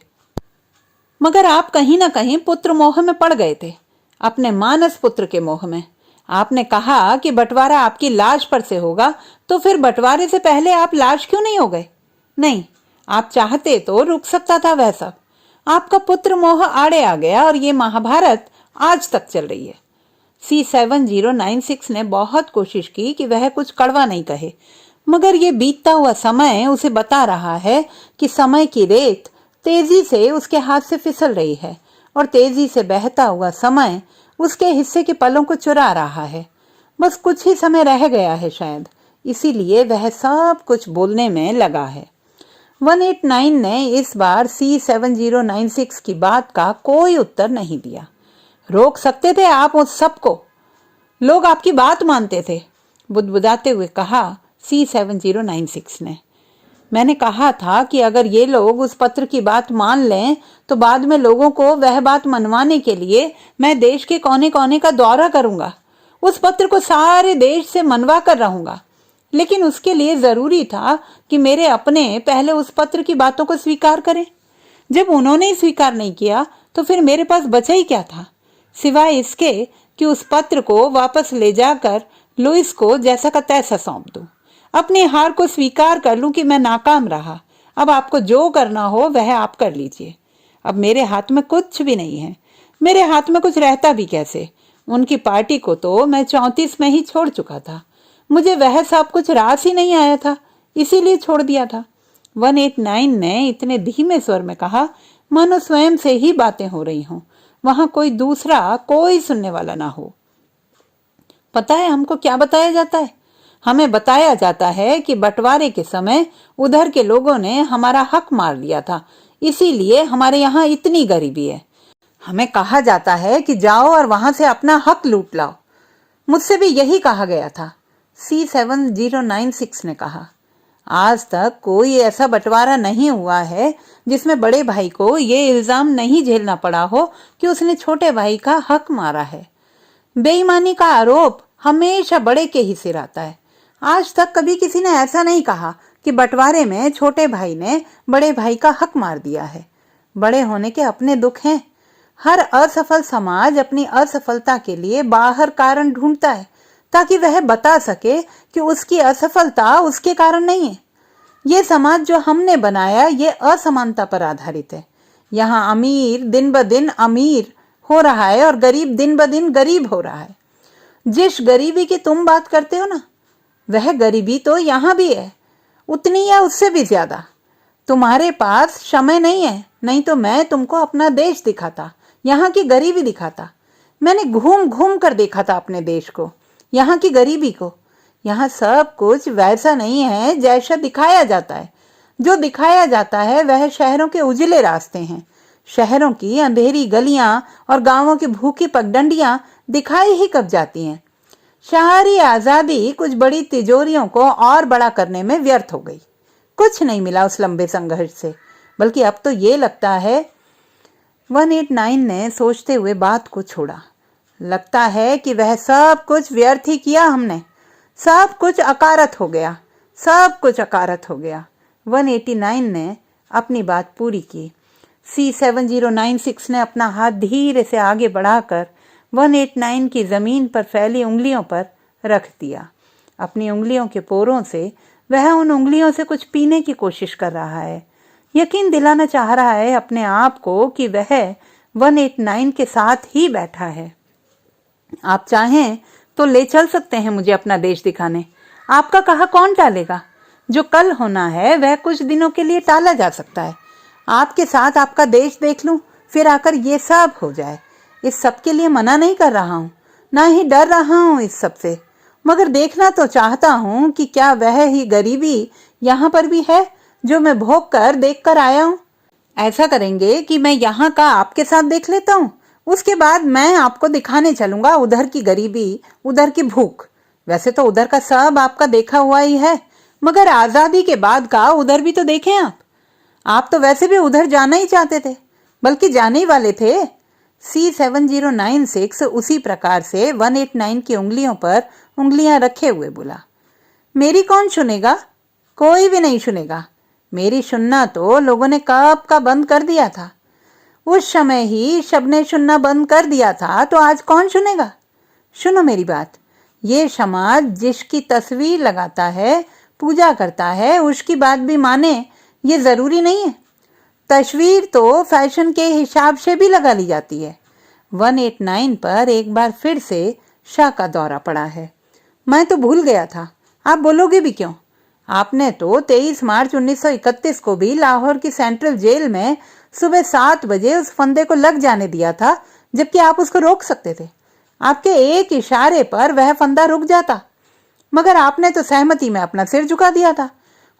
मगर आप कहीं ना कहीं पुत्र मोह में पड़ गए थे, अपने मानस पुत्र के मोह में। आपने कहा कि बंटवारा आपकी लाश पर से होगा, तो फिर बंटवारे से पहले आप लाश क्यों नहीं हो गए? नहीं, आप चाहते तो रुक सकता था वह सब। आपका पुत्र मोह आड़े आ गया और ये महाभारत आज तक चल रही है। C7096 ने बहुत कोशिश की कि वह कुछ कड़वा नहीं कहे, मगर ये बीतता हुआ समय उसे बता रहा है कि समय की रेत तेजी से उसके हाथ से फिसल रही है और तेजी से बहता हुआ समय उसके हिस्से के पलों को चुरा रहा है। बस कुछ ही समय रह गया है शायद, इसीलिए वह सब कुछ बोलने में लगा है। 189 ने इस बार C7096 की बात का कोई उत्तर नहीं दिया। रोक सकते थे आप उस सबको, लोग आपकी बात मानते थे, बुदबुदाते हुए कहा C7096 ने। मैंने कहा था कि अगर ये लोग उस पत्र की बात मान लें तो बाद में लोगों को वह बात मनवाने के लिए मैं देश के कोने कोने का दौरा करूंगा, उस पत्र को सारे देश से मनवा कर रहूंगा। लेकिन उसके लिए जरूरी था कि मेरे अपने पहले उस पत्र की बातों को स्वीकार करें। जब उन्होंने ही स्वीकार नहीं किया तो फिर मेरे पास बचा ही क्या था, सिवाय इसके कि उस पत्र को वापस ले जाकर लुइस को जैसा का तैसा सौंप दूं, अपनी हार को स्वीकार कर लूं कि मैं नाकाम रहा। अब आपको जो करना हो वह आप कर लीजिए। अब मेरे हाथ में कुछ भी नहीं है, मेरे हाथ में कुछ रहता भी कैसे? उनकी पार्टी को तो मैं 34 में ही छोड़ चुका था, मुझे वह सब कुछ रास ही नहीं आया था, इसीलिए छोड़ दिया था। 189 ने इतने धीमे स्वर में कहा मानो स्वयं से ही बातें हो रही हों, वहां कोई दूसरा कोई सुनने वाला ना हो। पता है हमको क्या बताया जाता है? हमें बताया जाता है कि बंटवारे के समय उधर के लोगों ने हमारा हक मार लिया था, इसीलिए हमारे यहाँ इतनी गरीबी है। हमें कहा जाता है कि जाओ और वहां से अपना हक लूट लाओ। मुझसे भी यही कहा गया था, C7096 ने कहा। आज तक कोई ऐसा बंटवारा नहीं हुआ है जिसमें बड़े भाई को ये इल्जाम नहीं झेलना पड़ा हो कि उसने छोटे भाई का हक मारा है। बेईमानी का आरोप हमेशा बड़े के ही सिर आता है। आज तक कभी किसी ने ऐसा नहीं कहा कि बंटवारे में छोटे भाई ने बड़े भाई का हक मार दिया है। बड़े होने के अपने दुख हैं। हर असफल समाज अपनी असफलता के लिए बाहर कारण ढूंढता है ताकि वह बता सके कि उसकी असफलता उसके कारण नहीं है। ये समाज जो हमने बनाया ये असमानता पर आधारित है। यहाँ अमीर दिन ब दिन अमीर हो रहा है और गरीब दिन ब दिन गरीब हो रहा है। जिस गरीबी की तुम बात करते हो ना, वह गरीबी तो यहाँ भी है, उतनी या उससे भी ज्यादा। तुम्हारे पास समय नहीं है, नहीं तो मैं तुमको अपना देश दिखाता, यहाँ की गरीबी दिखाता। मैंने घूम घूम कर देखा था अपने देश को, यहाँ की गरीबी को। यहाँ सब कुछ वैसा नहीं है जैसा दिखाया जाता है। जो दिखाया जाता है वह शहरों के उजले रास्ते हैं, शहरों की अंधेरी गलियां और गांवों की भूखी पगडंडियां दिखाई ही कब जाती हैं। शहरी आजादी कुछ बड़ी तिजोरियों को और बड़ा करने में व्यर्थ हो गई। कुछ नहीं मिला उस लंबे संघर्ष से, बल्कि अब तो ये लगता है। 189 ने सोचते हुए बात को छोड़ा। लगता है कि वह सब कुछ व्यर्थ ही किया हमने, सब कुछ अकारत हो गया, सब कुछ अकारत हो गया। 189 ने अपनी बात पूरी की। C7096 ने अपना हाथ धीरे से आगे बढ़ाकर 189 की जमीन पर फैली उंगलियों पर रख दिया। अपनी उंगलियों के पोरों से वह उन उंगलियों से कुछ पीने की कोशिश कर रहा है। यकीन दिलाना चाह रहा है अपने आप को कि वह 189 के साथ ही बैठा है। आप चाहें तो ले चल सकते हैं मुझे अपना देश दिखाने। आपका कहा कौन टालेगा? जो कल होना है वह कुछ दिनों के लिए टाला जा सकता है। आपके साथ आपका देश देख लूं, फिर आकर ये सब हो जाए। इस सब के लिए मना नहीं कर रहा हूं, ना ही डर रहा हूं इस सब से, मगर देखना तो चाहता हूं कि क्या वह ही गरीबी यहाँ पर भी है जो मैं भोग कर देख कर आया हूं। ऐसा करेंगे कि मैं यहाँ का आपके साथ देख लेता हूँ, उसके बाद मैं आपको दिखाने चलूंगा उधर की गरीबी, उधर की भूख। वैसे तो उधर का सब आपका देखा हुआ ही है, मगर आजादी के बाद का उधर भी तो देखें आप तो वैसे भी उधर जाना ही चाहते थे, बल्कि जाने ही वाले थे। C7096 उसी प्रकार से 189 की उंगलियों पर उंगलियां रखे हुए बोला। मेरी कौन सुनेगा? कोई भी नहीं सुनेगा। मेरी सुनना तो लोगों ने कब का बंद कर दिया था। उस समय ही सबने सुनना बंद कर दिया था, तो आज कौन सुनेगा? सुनो मेरी बात, ये समाज जिसकी तस्वीर लगाता है, पूजा करता है, उसकी बात भी माने, ये जरूरी नहीं है। तस्वीर तो फैशन के हिसाब से भी लगा ली जाती है। 189 पर एक बार फिर से शाह का दौरा पड़ा है। मैं तो भूल गया था, आप बोलोगे भी क्यों? आपने तो 23 मार्च 1931 को भी लाहौर की सेंट्रल जेल में सुबह 7 बजे उस फंदे को लग जाने दिया था, जबकि आप उसको रोक सकते थे। आपके एक इशारे पर वह फंदा रुक जाता, मगर आपने तो सहमति में अपना सिर झुका दिया था,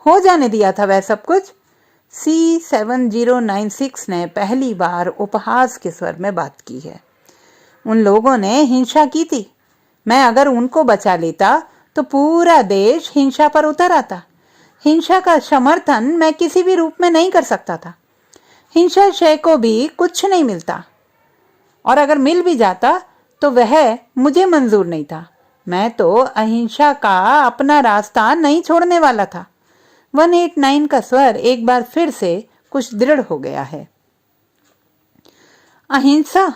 हो जाने दिया था वह सब कुछ। C7096 ने पहली बार उपहास के स्वर में बात की है। उन लोगों ने हिंसा की थी। मैं अगर उनको बचा लेता तो पूरा देश हिंसा पर उतर आता। हिंसा का समर्थन मैं किसी भी रूप में नहीं कर सकता था। हिंसा शय को भी कुछ नहीं मिलता, और अगर मिल भी जाता तो वह मुझे मंजूर नहीं था। मैं तो अहिंसा का अपना रास्ता नहीं छोड़ने वाला था। 189 का स्वर एक बार फिर से कुछ दृढ़ हो गया है। अहिंसा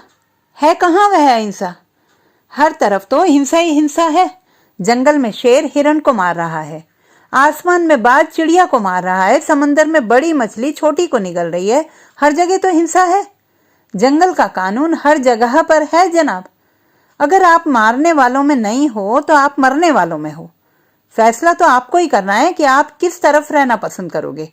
है कहाँ वह अहिंसा? हर तरफ तो हिंसा ही हिंसा है। जंगल में शेर हिरण को मार रहा है, आसमान में बाज चिड़िया को मार रहा है, समंदर में बड़ी मछली छोटी को निगल रही है। हर जगह तो हिंसा है। जंगल का कानून हर जगह पर है जनाब। अगर आप मारने वालों में नहीं हो तो आप मरने वालों में हो। फैसला तो आपको ही करना है कि आप किस तरफ रहना पसंद करोगे।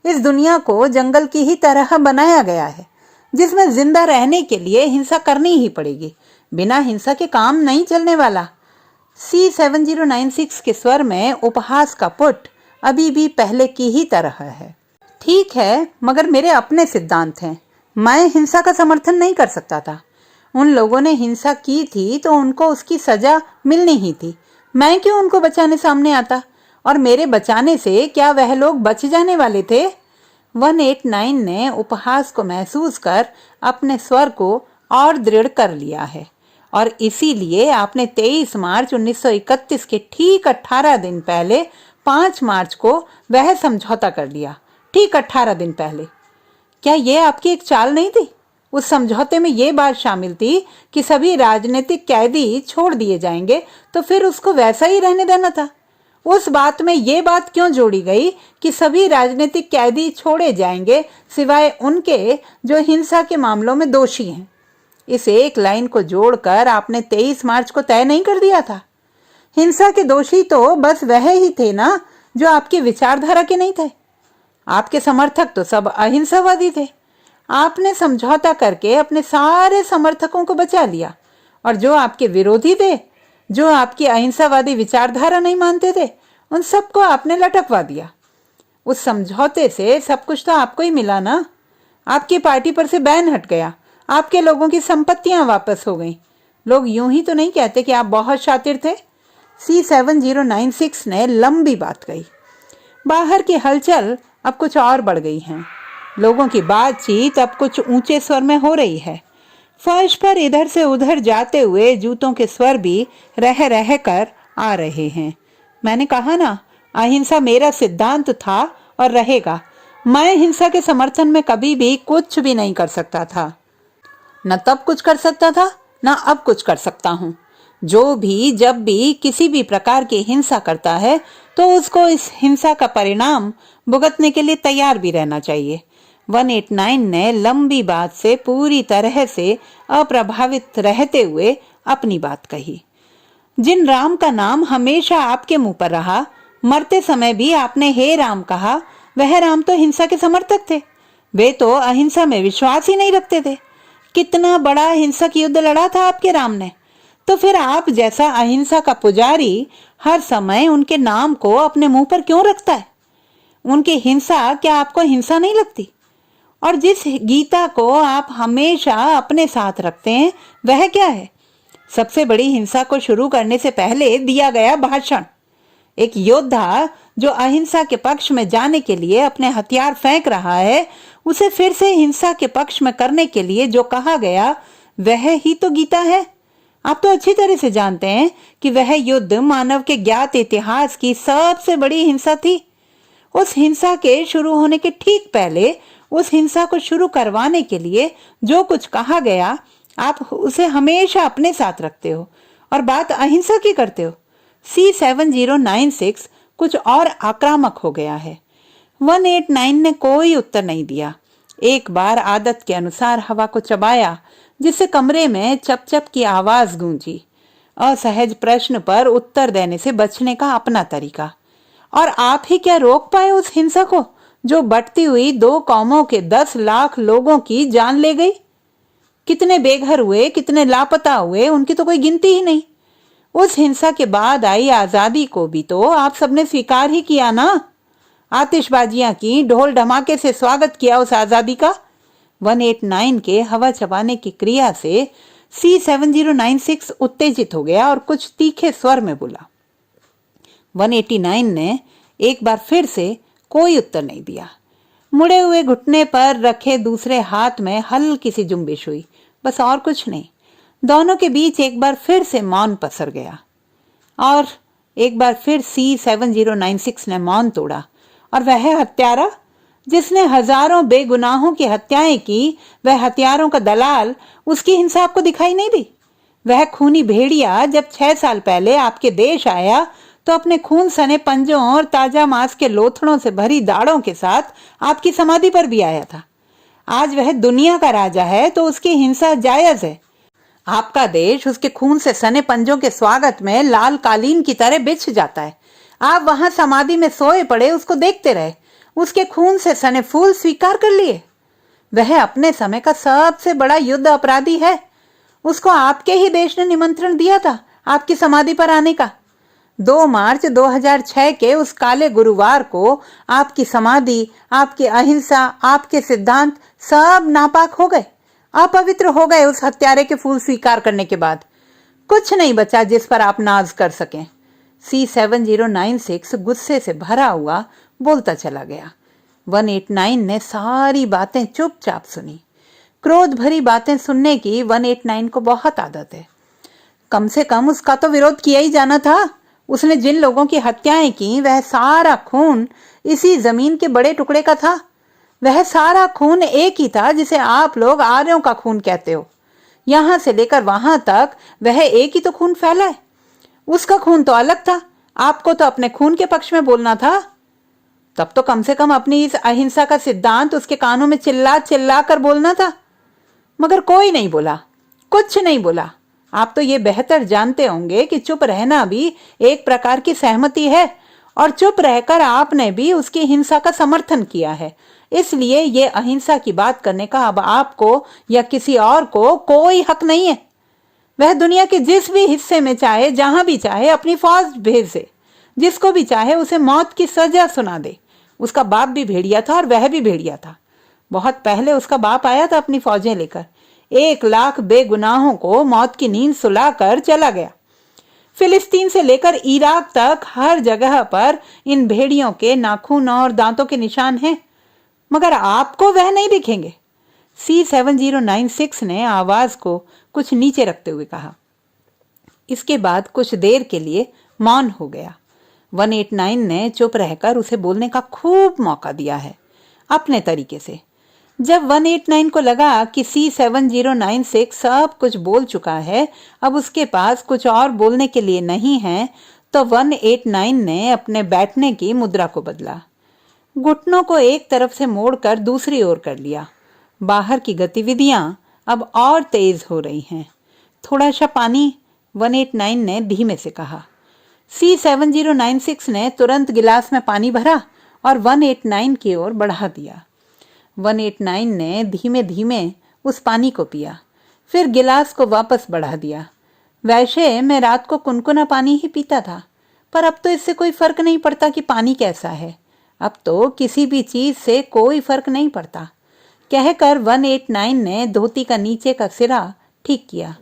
इस दुनिया को जंगल की ही तरह बनाया गया है, जिसमें जिंदा रहने के लिए हिंसा करनी ही पड़ेगी। बिना हिंसा के काम नहीं चलने वाला। C7096 के स्वर में उपहास का पुट अभी भी पहले की ही तरह है। ठीक है, मगर मेरे अपने सिद्धांत हैं। मैं हिंसा का समर्थन नहीं कर सकता था। उन लोगों ने हिंसा की थी तो उनको उसकी सजा मिलनी ही थी। मैं क्यों उनको बचाने सामने आता? और मेरे बचाने से क्या वह लोग बच जाने वाले थे? 189 ने उपहास को महसूस कर अपने स्वर को और दृढ़ कर लिया है, और इसीलिए आपने 23 मार्च 1931 के ठीक 18 दिन पहले 5 मार्च को वह समझौता कर लिया। ठीक 18 दिन पहले। क्या यह आपकी एक चाल नहीं थी? उस समझौते में यह बात शामिल थी कि सभी राजनीतिक कैदी छोड़ दिए जाएंगे, तो फिर उसको वैसा ही रहने देना था। उस बात में यह बात क्यों जोड़ी गई कि सभी राजनीतिक कैदी छोड़े जाएंगे सिवाय उनके जो हिंसा के मामलों में दोषी हैं? इस एक लाइन को जोड़कर आपने 23 मार्च को तय नहीं कर दिया था? हिंसा के दोषी तो बस वह ही थे ना जो आपकी विचारधारा के नहीं थे। आपके समर्थक तो सब अहिंसावादी थे। आपने समझौता करके अपने सारे समर्थकों को बचा लिया, और जो आपके विरोधी थे, जो आपकी अहिंसावादी विचारधारा नहीं मानते थे, उन सबको आपने लटकवा दिया। उस समझौते से सब कुछ तो आपको ही मिला ना। आपकी पार्टी पर से बैन हट गया, आपके लोगों की संपत्तियां वापस हो गईं। लोग यूं ही तो नहीं कहते कि आप बहुत शातिर थे। C7096 ने लंबी बात कही। बाहर की हलचल अब कुछ और बढ़ गई है। लोगों की बातचीत अब कुछ ऊंचे स्वर में हो रही है। फर्श पर इधर से उधर जाते हुए जूतों के स्वर भी रह रह कर आ रहे हैं। मैंने कहा ना, अहिंसा मेरा सिद्धांत था और रहेगा। मैं हिंसा के समर्थन में कभी भी कुछ भी नहीं कर सकता था। न तब कुछ कर सकता था, न अब कुछ कर सकता हूँ। जो भी जब भी किसी भी प्रकार की हिंसा करता है तो उसको इस हिंसा का परिणाम भुगतने के लिए तैयार भी रहना चाहिए। 189 ने लंबी बात से पूरी तरह से अप्रभावित रहते हुए अपनी बात कही। जिन राम का नाम हमेशा आपके मुंह पर रहा, मरते समय भी आपने हे राम कहा, वह राम तो हिंसा के समर्थक थे। वे तो अहिंसा में विश्वास ही नहीं रखते थे। कितना बड़ा हिंसक युद्ध लड़ा था आपके राम ने। तो फिर आप जैसा अहिंसा का पुजारी हर समय उनके नाम को अपने मुंह पर क्यों रखता है? उनकी हिंसा क्या आपको हिंसा नहीं लगती? और जिस गीता को आप हमेशा अपने साथ रखते हैं वह क्या है? सबसे बड़ी हिंसा को शुरू करने से पहले दिया गया भाषण। एक योद्धा जो अहिंसा के पक्ष में जाने के लिए अपने हथियार फेंक रहा है, उसे फिर से हिंसा के पक्ष में करने के लिए जो कहा गया वह ही तो गीता है। आप तो अच्छी तरह से जानते हैं कि वह युद्ध मानव के ज्ञात इतिहास की सबसे बड़ी हिंसा थी। उस हिंसा के शुरू होने के ठीक पहले उस हिंसा को शुरू करवाने के लिए जो कुछ कहा गया आप उसे हमेशा अपने साथ रखते हो और बात अहिंसा की करते हो। C7096 कुछ और आक्रामक हो गया है। 189 ने कोई उत्तर नहीं दिया। एक बार आदत के अनुसार हवा को चबाया जिससे कमरे में चप चप की आवाज गूंजी। असहज प्रश्न पर उत्तर देने से बचने का अपना तरीका। और आप ही क्या रोक पाए उस हिंसा को जो बढ़ती हुई 2 कौमों के 10 लाख लोगों की जान ले गई? कितने बेघर हुए, कितने लापता हुए, उनकी तो कोई गिनती ही नहीं। उस हिंसा के बाद आई आजादी को भी तो आप सबने स्वीकार ही किया ना। आतिशबाजियां की, ढोल धमाके से स्वागत किया उस आजादी का। 189 के हवा चबाने की क्रिया से C7096 उत्तेजित हो गया और कुछ तीखे स्वर में बोला। 189 ने एक बार फिर से कोई उत्तर नहीं दिया। मुड़े हुए घुटने पर रखे दूसरे हाथ में हल्की सी जुम्बिश हुई, बस और कुछ नहीं। दोनों के बीच एक बार फिर से मौन पसर गया और एक बार फिर C7096 ने मौन तोड़ा। और वह हत्यारा जिसने हजारों बेगुनाहों की हत्याएं की, वह हथियारों का दलाल, उसकी हिंसा आपको दिखाई नहीं दी? वह खूनी भेड़िया जब 6 साल पहले आपके देश आया तो अपने खून सने पंजों और ताजा मांस के लोथड़ों से भरी दाढ़ों के साथ आपकी समाधि पर भी आया था। आज वह दुनिया का राजा है तो उसकी हिंसा जायज है। आपका देश उसके खून से सने पंजों के स्वागत में लाल कालीन की तरह बिछ जाता है। आप वहां समाधि में सोए पड़े उसको देखते रहे, उसके खून से सने फूल स्वीकार कर लिए। वह अपने समय का सबसे बड़ा युद्ध अपराधी है। उसको आपके ही देश ने निमंत्रण दिया था आपकी समाधि पर आने का। 2 मार्च 2006 के उस काले गुरुवार को आपकी समाधि, आपकी अहिंसा, आपके सिद्धांत सब नापाक हो गए, अपवित्र हो गए। उस हत्यारे के फूल स्वीकार करने के बाद कुछ नहीं बचा जिस पर आप नाज कर सकें। C7096 गुस्से से भरा हुआ बोलता चला गया। 189 ने सारी बातें चुपचाप सुनी। क्रोध भरी बातें सुनने की 189 को बहुत आदत है। कम से कम उसका तो विरोध किया ही जाना था। उसने जिन लोगों की हत्याएं की वह सारा खून इसी जमीन के बड़े टुकड़े का था। वह सारा खून एक ही था जिसे आप लोग आर्यों का खून कहते हो। यहां से लेकर वहां तक वह एक ही तो खून फैला है। उसका खून तो अलग था। आपको तो अपने खून के पक्ष में बोलना था। तब तो कम से कम अपनी इस अहिंसा का सिद्धांत उसके कानों में चिल्ला चिल्ला कर बोलना था। मगर कोई नहीं बोला, कुछ नहीं बोला। आप तो ये बेहतर जानते होंगे कि चुप रहना भी एक प्रकार की सहमति है और चुप रहकर आपने भी उसकी हिंसा का समर्थन किया है। इसलिए ये अहिंसा की बात करने का अब आपको या किसी और को कोई हक नहीं है। वह दुनिया के जिस भी हिस्से में चाहे, जहां भी चाहे अपनी फौज भेज दे, जिसको भी चाहे उसे मौत की सजा सुना दे। उसका बाप भी भेड़िया था और वह भी भेड़िया था। बहुत पहले उसका बाप आया था अपनी फौजें लेकर, 1 लाख बेगुनाहों को मौत की नींद सुलाकर चला गया। फिलिस्तीन से लेकर इराक तक हर जगह पर इन भेड़ियों के नाखून और दांतों के निशान हैं, मगर आपको वह नहीं दिखेंगे। C7096 ने आवाज को कुछ नीचे रखते हुए कहा। इसके बाद कुछ देर के लिए मौन हो गया। 189 ने चुप रहकर उसे बोलने का खूब मौका दिया है अपने तरीके से। जब 189 को लगा कि C7096 सब कुछ बोल चुका है, अब उसके पास कुछ और बोलने के लिए नहीं है, तो 189 ने अपने बैठने की मुद्रा को बदला। घुटनों को एक तरफ से मोड़कर दूसरी ओर कर लिया। बाहर की गतिविधियां अब और तेज हो रही हैं। थोड़ा सा पानी, 189 ने धीमे से कहा। C7096 ने तुरंत गिलास में पानी भरा और 189 की ओर बढ़ा दिया। 189 ने धीमे धीमे उस पानी को पिया, फिर गिलास को वापस बढ़ा दिया। वैसे मैं रात को कुनकुना पानी ही पीता था, पर अब तो इससे कोई फर्क नहीं पड़ता कि पानी कैसा है। अब तो किसी भी चीज से कोई फर्क नहीं पड़ता, कहकर 189 ने धोती का नीचे का सिरा ठीक किया।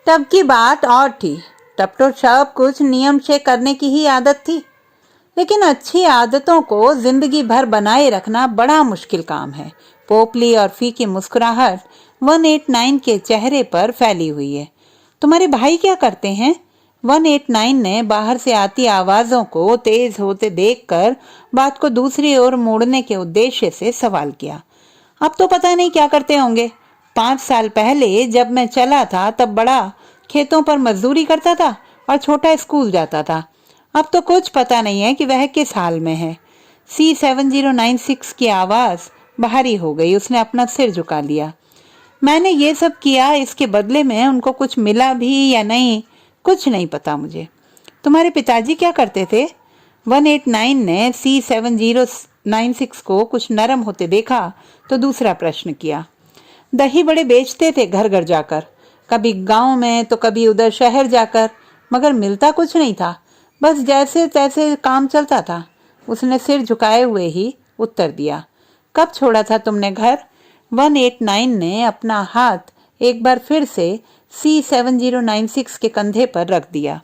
तब की बात और थी। तब तो सब कुछ नियम से करने की ही आदत थी, लेकिन अच्छी आदतों को जिंदगी भर बनाए रखना बड़ा मुश्किल काम है। पोपली और फीकी मुस्कुराहट 189 के चेहरे पर फैली हुई है। तुम्हारे भाई क्या करते हैं? 189 ने बाहर से आती आवाजों को तेज होते देखकर बात को दूसरी ओर मोड़ने के उद्देश्य से सवाल किया। अब तो पता नहीं क्या करते होंगे। 5 साल पहले जब मैं चला था तब बड़ा खेतों पर मजदूरी करता था और छोटा स्कूल जाता था। अब तो कुछ पता नहीं है कि वह किस हाल में है। C7096 की आवाज भारी हो गई। उसने अपना सिर झुका लिया। मैंने ये सब किया, इसके बदले में उनको कुछ मिला भी या नहीं, कुछ नहीं पता मुझे। तुम्हारे पिताजी क्या करते थे? 189 ने C7096 को कुछ नरम होते देखा तो दूसरा प्रश्न किया। दही बड़े बेचते थे घर घर जाकर, कभी गांव में तो कभी उधर शहर जाकर, मगर मिलता कुछ नहीं था। बस जैसे तैसे काम चलता था। उसने सिर झुकाए हुए ही उत्तर दिया। कब छोड़ा था तुमने घर? 189 ने अपना हाथ एक बार फिर से C7096 के कंधे पर रख दिया।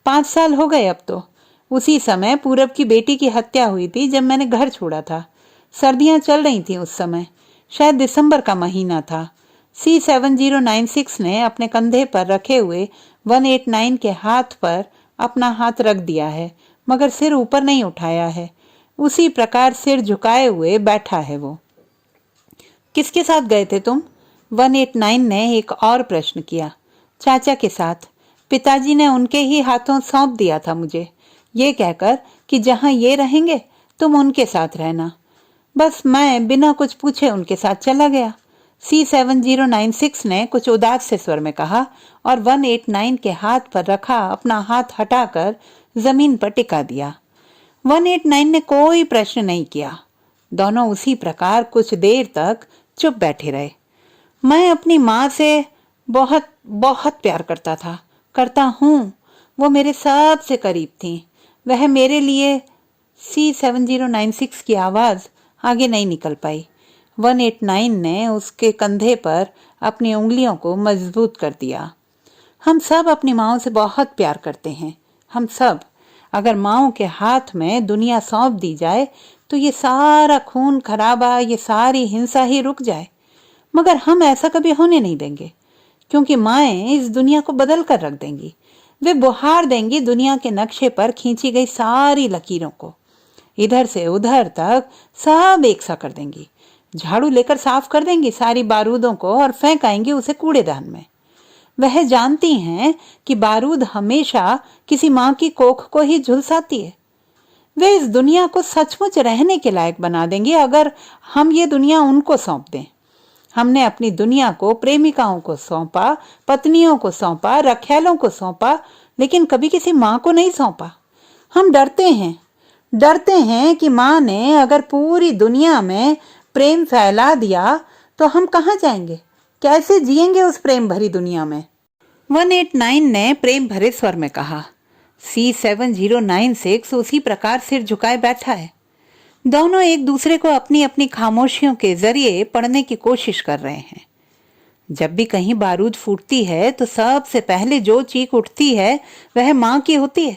5 साल हो गए अब तो। उसी समय पूरब की बेटी की हत्या हुई थी जब मैंने घर छोड़ा था। सर्दियां चल रही थी उस समय, शायद दिसंबर का महीना था। C7096 ने अपने कंधे पर रखे हुए 189 के हाथ पर अपना हाथ रख दिया है, मगर सिर ऊपर नहीं उठाया है। उसी प्रकार सिर झुकाए हुए बैठा है वो। किसके साथ गए थे तुम? 189 ने एक और प्रश्न किया। चाचा के साथ। पिताजी ने उनके ही हाथों सौंप दिया था मुझे, ये कहकर कि जहां ये रहेंगे तुम उनके साथ रहना। बस मैं बिना कुछ पूछे उनके साथ चला गया। C7096 ने कुछ उदास से स्वर में कहा और 189 के हाथ पर रखा अपना हाथ हटाकर जमीन पर टिका दिया। 189 ने कोई प्रश्न नहीं किया। दोनों उसी प्रकार कुछ देर तक चुप बैठे रहे। मैं अपनी माँ से बहुत बहुत प्यार करता हूँ। वो मेरे सबसे करीब थी। वह मेरे लिए C7096 की आवाज आगे नहीं निकल पाई। 189 ने उसके कंधे पर अपनी उंगलियों को मजबूत कर दिया। हम सब अपनी माँओं से बहुत प्यार करते हैं, हम सब। अगर माँओं के हाथ में दुनिया सौंप दी जाए तो ये सारा खून खराबा, ये सारी हिंसा ही रुक जाए। मगर हम ऐसा कभी होने नहीं देंगे, क्योंकि माएँ इस दुनिया को बदल कर रख देंगी। वे बुहार देंगी दुनिया के नक्शे पर खींची गई सारी लकीरों को। इधर से उधर तक सब एक सा कर देंगी। झाड़ू लेकर साफ कर देंगी सारी बारूदों को और फेंक आएंगी उसे कूड़ेदान में। वह जानती हैं कि बारूद हमेशा किसी माँ की कोख को ही झुलसाती है। वे इस दुनिया को सचमुच रहने के लायक बना देंगे अगर हम ये दुनिया उनको सौंप दें। हमने अपनी दुनिया को प्रेमिकाओं को सौंपा, पत्नियों को सौंपा, रखैलों को सौंपा, लेकिन कभी किसी माँ को नहीं सौंपा। हम डरते हैं कि माँ ने अगर पूरी दुनिया में प्रेम फैला दिया तो हम कहाँ जाएंगे, कैसे जिएंगे उस प्रेम भरी दुनिया में? 189 ने प्रेम भरे स्वर में कहा। C7096 उसी प्रकार सिर झुकाए बैठा है। दोनों एक दूसरे को अपनी अपनी खामोशियों के जरिए पढ़ने की कोशिश कर रहे हैं। जब भी कहीं बारूद फूटती है तो सबसे पहले जो चीख उठती है वह माँ की होती है,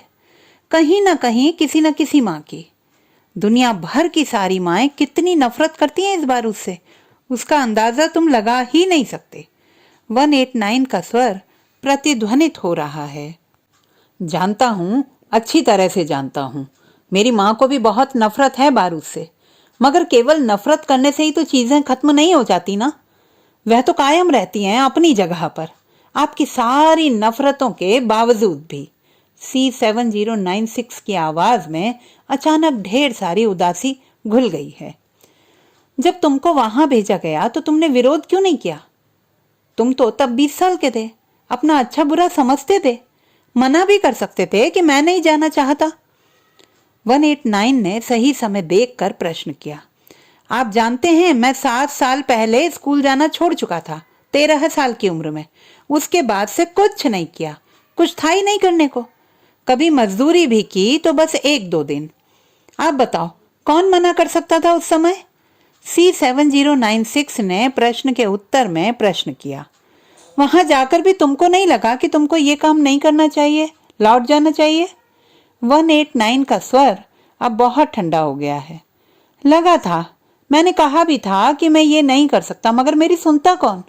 कहीं ना कहीं किसी न किसी माँ की। दुनिया भर की सारी माएँ कितनी नफरत करती हैं इस बारूद से, उसका अंदाजा तुम लगा ही नहीं सकते। 189 का स्वर प्रतिध्वनित हो रहा है। जानता हूँ, अच्छी तरह से जानता हूँ। मेरी माँ को भी बहुत नफरत है बारूद से, मगर केवल नफरत करने से ही तो चीजें खत्म नहीं हो जाती ना। वह तो कायम रहती हैं अपनी जगह पर, आपकी सारी नफरतों के बावजूद भी। C7096 की आवाज में अचानक ढेर सारी उदासी घुल गई है। जब तुमको वहां भेजा गया तो तुमने विरोध क्यों नहीं किया? तुम तो तब 20 साल के थे, अपना अच्छा बुरा समझते थे, मना भी कर सकते थे कि मैं नहीं जाना चाहता। 189 ने सही समय देखकर प्रश्न किया। आप जानते हैं, मैं 7 साल पहले स्कूल जाना छोड़ चुका था, 13 साल की उम्र में। उसके बाद से कुछ नहीं किया, कुछ था ही नहीं करने को। कभी मजदूरी भी की तो बस 1-2 दिन। आप बताओ, कौन मना कर सकता था उस समय? C7096 ने प्रश्न के उत्तर में प्रश्न किया। वहां जाकर भी तुमको नहीं लगा कि तुमको ये काम नहीं करना चाहिए, लौट जाना चाहिए? 189 का स्वर अब बहुत ठंडा हो गया है। लगा था, मैंने कहा भी था कि मैं ये नहीं कर सकता, मगर मेरी सुनता कौन?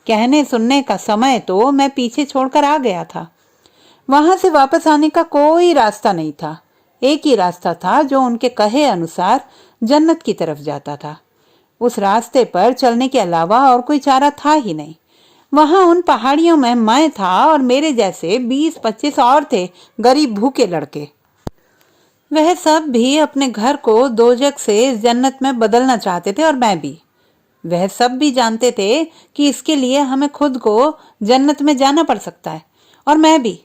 कहने सुनने का समय तो मैं पीछे छोड़कर आ गया था। वहां से वापस आने का कोई रास्ता नहीं था। एक ही रास्ता था जो उनके कहे अनुसार जन्नत की तरफ जाता था। उस रास्ते पर चलने के अलावा और कोई चारा था ही नहीं। वहां उन पहाड़ियों में मैं था और मेरे जैसे 20-25 और थे, गरीब भूखे लड़के। वह सब भी अपने घर को दोजख से जन्नत में बदलना चाहते थे और मैं भी। वह सब भी जानते थे कि इसके लिए हमें खुद को जन्नत में जाना पड़ सकता है, और मैं भी।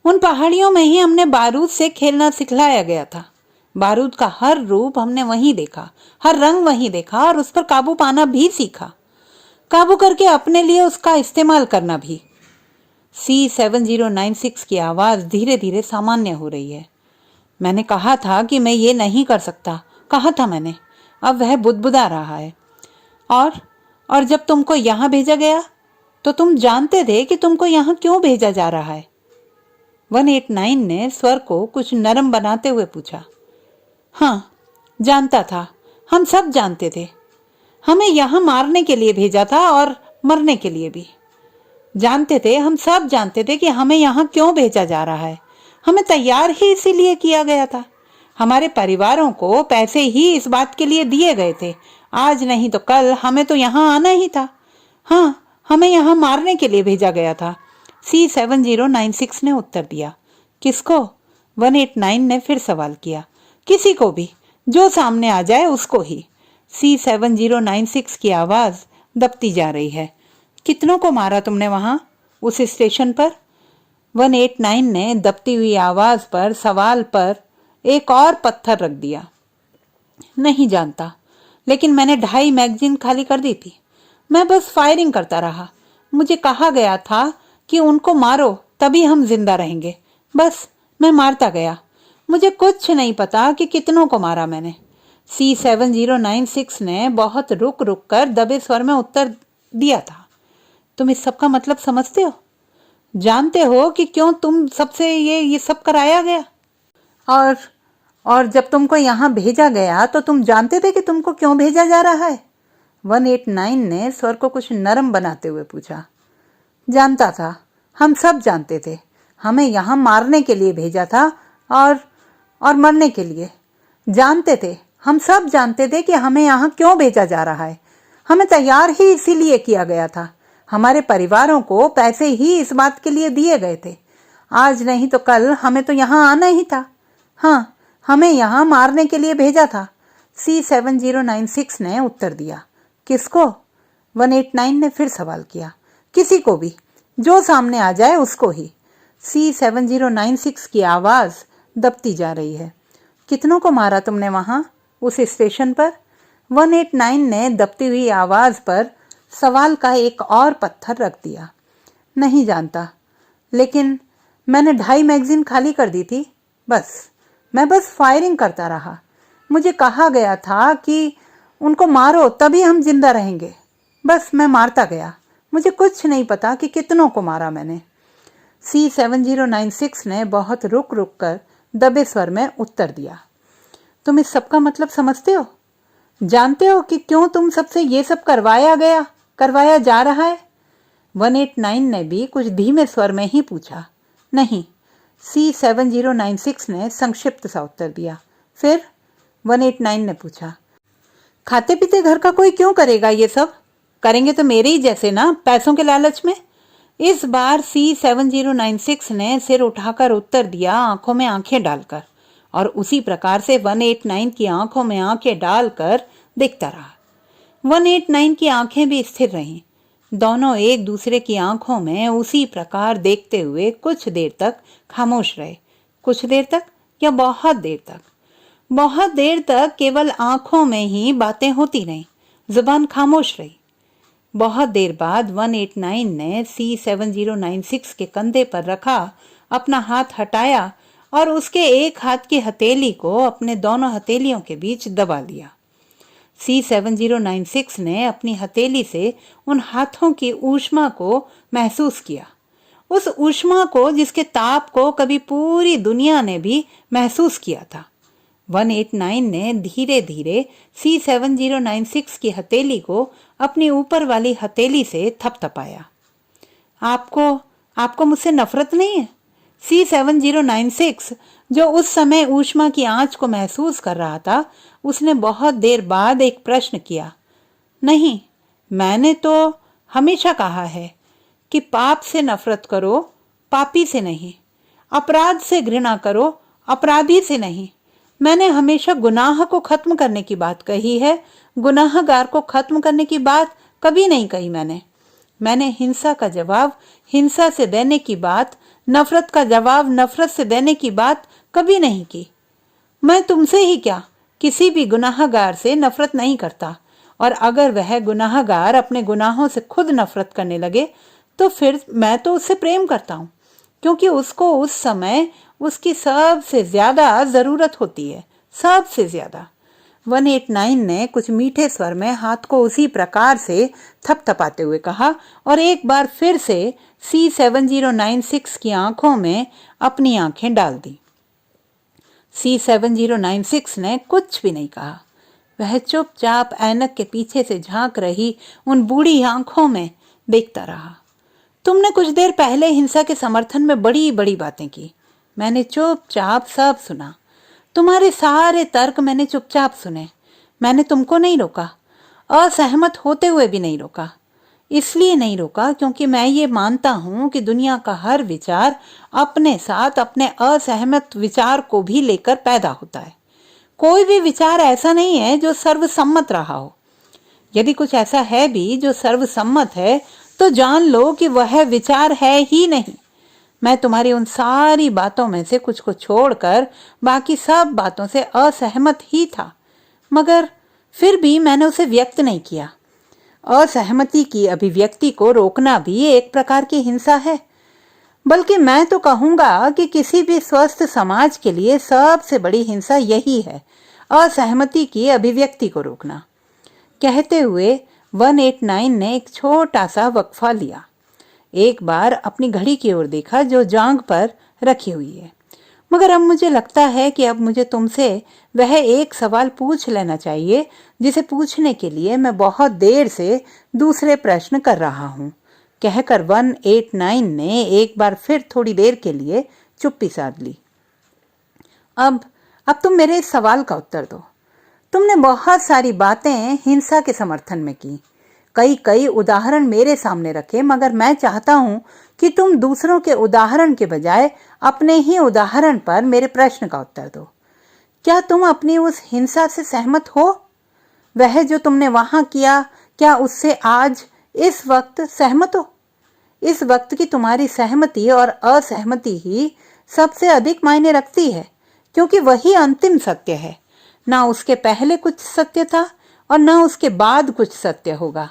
उन पहाड़ियों में ही हमने बारूद से खेलना सिखलाया गया था। बारूद का हर रूप हमने वहीं देखा, हर रंग वहीं देखा और उस पर काबू पाना भी सीखा, काबू करके अपने लिए उसका इस्तेमाल करना भी। C7096 की आवाज धीरे धीरे सामान्य हो रही है। मैंने कहा था कि मैं ये नहीं कर सकता, कहा था मैंने। अब वह बुदबुदा रहा है। और जब तुमको यहां भेजा गया तो तुम जानते थे कि तुमको यहां क्यों भेजा जा रहा है? 189 ने स्वर को कुछ नरम बनाते हुए पूछा। हाँ, जानता था। हम सब जानते थे। हमें यहां मारने के लिए भेजा था और मरने के लिए भी। जानते थे, हम सब जानते थे कि हमें यहां क्यों भेजा जा रहा है। हमें तैयार ही इसीलिए किया गया था। हमारे परिवारों को पैसे ही इस बात के लिए दिए गए थे। आज नहीं तो कल हमें तो यहां आना ही था। हाँ, हमें यहां मारने के लिए भेजा गया था। C7096 ने उत्तर दिया। किसको? 189 ने फिर सवाल किया। किसी को भी, जो सामने आ जाए उसको ही। C7096 की आवाज दबती जा रही है। कितनों को मारा तुमने वहां, उस स्टेशन पर? 189 ने दबती हुई आवाज पर सवाल पर एक और पत्थर रख दिया। नहीं जानता, लेकिन मैंने 2.5 मैगजीन खाली कर दी थी। मैं बस फायरिंग करता रहा। मुझे कहा गया था कि उनको मारो, तभी हम जिंदा रहेंगे। बस मैं मारता गया। मुझे कुछ नहीं पता कि कितनों को मारा मैंने। C7096 ने बहुत रुक रुक कर दबे स्वर में उत्तर दिया था। तुम इस सब का मतलब समझते हो? जानते हो कि क्यों तुम सबसे ये सब कराया गया? और जब तुमको यहाँ भेजा गया तो तुम जानते थे कि तुमको क्यों भेजा जा रहा है? 189 ने स्वर को कुछ नरम बनाते हुए पूछा। जानता था, हम सब जानते थे। हमें यहाँ मारने के लिए भेजा था और मरने के लिए। जानते थे, हम सब जानते थे कि हमें यहाँ क्यों भेजा जा रहा है। हमें तैयार ही इसीलिए किया गया था। हमारे परिवारों को पैसे ही इस बात के लिए दिए गए थे। आज नहीं तो कल हमें तो यहाँ आना ही था। हाँ, हमें यहाँ मारने के लिए भेजा था। C7096 ने उत्तर दिया। किसको? 189 ने फिर सवाल किया। किसी को भी, जो सामने आ जाए उसको ही। C7096 की आवाज दबती जा रही है। कितनों को मारा तुमने वहां, उस स्टेशन पर? 189 ने दबती हुई आवाज पर सवाल का एक और पत्थर रख दिया। नहीं जानता, लेकिन मैंने 2.5 मैगजीन खाली कर दी थी। मैं बस फायरिंग करता रहा। मुझे कहा गया था कि उनको मारो, तभी हम जिंदा रहेंगे। बस मैं मारता गया। मुझे कुछ नहीं पता कि कितनों को मारा मैंने। C7096 ने बहुत रुक रुक कर दबे स्वर में उत्तर दिया। तुम इस सब का मतलब समझते हो? जानते हो कि क्यों तुम सबसे ये सब करवाया जा रहा है? 189 ने भी कुछ धीमे स्वर में ही पूछा। नहीं, C7096 ने संक्षिप्त सा उत्तर दिया। फिर 189 ने पूछा। खाते पीते घर का कोई क्यों करेगा ये सब? करेंगे तो मेरे ही जैसे ना, पैसों के लालच में। इस बार C7096 ने सिर उठाकर उत्तर दिया, आंखों में आंखें डालकर। और उसी प्रकार से 189 की आंखों में आंखें डालकर देखता रहा। 189 की आंखें भी स्थिर रहीं। दोनों एक दूसरे की आंखों में उसी प्रकार देखते हुए कुछ देर तक खामोश रहे। कुछ देर तक या बहुत देर तक? बहुत देर तक केवल आंखों में ही बातें होती रहीं, जुबान खामोश रही। बहुत देर बाद 189 ने C7096 के कंधे पर रखा अपना हाथ हटाया और उसके एक हाथ की हथेली को अपने दोनों हथेलियों के बीच दबा लिया। C7096 ने अपनी हथेली से उन हाथों की ऊष्मा को महसूस किया, उस ऊष्मा को जिसके ताप को कभी पूरी दुनिया ने भी महसूस किया था। 189 ने धीरे धीरे C7096 की हथेली को अपनी ऊपर वाली हथेली से थपथपाया। आपको मुझसे नफरत नहीं है? C7096 जो उस समय ऊष्मा की आंच को महसूस कर रहा था, उसने बहुत देर बाद एक प्रश्न किया। नहीं, मैंने तो हमेशा कहा है कि पाप से नफरत करो, पापी से नहीं। अपराध से घृणा करो, अपराधी से नहीं। मैंने हमेशा गुनाह को खत्म करने की बात कही है, गुनाहगार को खत्म करने की बात कभी नहीं कही। मैंने हिंसा का जवाब हिंसा से देने की बात, नफरत का जवाब नफरत से देने की बात कभी नहीं की। मैं तुमसे ही क्या, किसी भी गुनाहगार से नफरत नहीं करता, और अगर वह गुनाहगार अपने गुनाहों से खुद नफरत करने लगे तो फिर मैं तो उससे प्रेम करता हूँ, क्योंकि उसको उस समय उसकी सबसे ज्यादा जरूरत होती है, सबसे ज्यादा। 189 ने कुछ मीठे स्वर में हाथ को उसी प्रकार से थपथपाते हुए कहा और एक बार फिर से C7096 की आंखों में अपनी आंखें डाल दी। C7096 ने कुछ भी नहीं कहा। वह चुपचाप ऐनक के पीछे से झांक रही उन बूढ़ी आंखों में देखता रहा। तुमने कुछ देर पहले हिंसा के समर्थन में बड़ी बड़ी बातें की। मैंने चुपचाप सब सुना। तुम्हारे सारे तर्क मैंने चुपचाप सुने। मैंने तुमको नहीं रोका, असहमत होते हुए भी नहीं रोका। इसलिए नहीं रोका क्योंकि मैं ये मानता हूं कि दुनिया का हर विचार अपने साथ अपने असहमत विचार को भी लेकर पैदा होता है। कोई भी विचार ऐसा नहीं है जो सर्वसम्मत रहा हो। यदि कुछ ऐसा है भी जो सर्वसम्मत है तो जान लो कि वह विचार है ही नहीं। मैं तुम्हारी उन सारी बातों में से कुछ को छोड़कर बाकी सब बातों से असहमत ही था, मगर फिर भी मैंने उसे व्यक्त नहीं किया। असहमति की अभिव्यक्ति को रोकना भी एक प्रकार की हिंसा है। बल्कि मैं तो कहूंगा कि किसी भी स्वस्थ समाज के लिए सबसे बड़ी हिंसा यही है, असहमति की अभिव्यक्ति को रोकना। कहते हुए 189 ने एक छोटा सा वक्फा लिया। एक बार अपनी घड़ी की ओर देखा जो जांघ पर रखी हुई है। मगर अब मुझे लगता है कि अब मुझे तुमसे वह एक सवाल पूछ लेना चाहिए जिसे पूछने के लिए मैं बहुत देर से दूसरे प्रश्न कर रहा हूं, कहकर 189 ने एक बार फिर थोड़ी देर के लिए चुप्पी साध ली। अब तुम मेरे इस सवाल का उत्तर दो। तुमने बहुत सारी बातें हिंसा के समर्थन में की, कई उदाहरण मेरे सामने रखे, मगर मैं चाहता हूं कि तुम दूसरों के उदाहरण के बजाय अपने ही उदाहरण पर मेरे प्रश्न का उत्तर दो। क्या तुम अपनी उस हिंसा से सहमत हो? वह जो तुमने वहां किया, क्या उससे आज इस वक्त सहमत हो? इस वक्त की तुम्हारी सहमति और असहमति ही सबसे अधिक मायने रखती है, क्योंकि वही अंतिम सत्य है। ना उसके पहले कुछ सत्य था और ना उसके बाद कुछ सत्य होगा।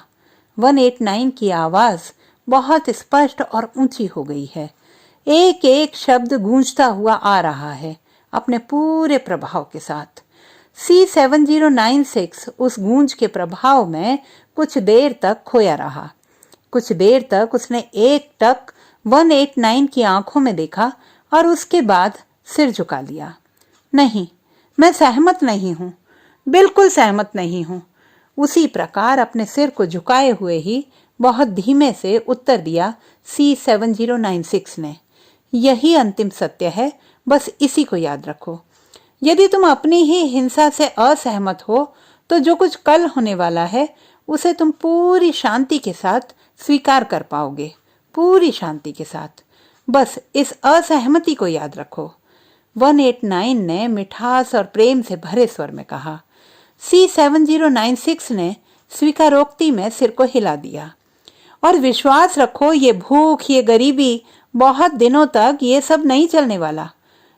189 की आवाज बहुत स्पष्ट और ऊंची हो गई है। एक एक शब्द गूंजता हुआ आ रहा है अपने पूरे प्रभाव के साथ। C7096 उस गूंज के प्रभाव में कुछ देर तक खोया रहा। कुछ देर तक उसने एक टक 189 की आंखों में देखा और उसके बाद सिर झुका लिया। नहीं, मैं सहमत नहीं हूं, बिल्कुल सहमत नहीं हूं। उसी प्रकार अपने सिर को झुकाए हुए ही बहुत धीमे से उत्तर दिया C7096 ने। यही अंतिम सत्य है, बस इसी को याद रखो। यदि तुम अपनी ही हिंसा से असहमत हो तो जो कुछ कल होने वाला है उसे तुम पूरी शांति के साथ स्वीकार कर पाओगे, पूरी शांति के साथ। बस इस असहमति को याद रखो। 189 ने मिठास और प्रेम से भरे स्वर में कहा। C7096 ने स्वीकारोक्ति में सिर को हिला दिया। और विश्वास रखो, ये भूख, ये गरीबी, बहुत दिनों तक ये सब नहीं चलने वाला।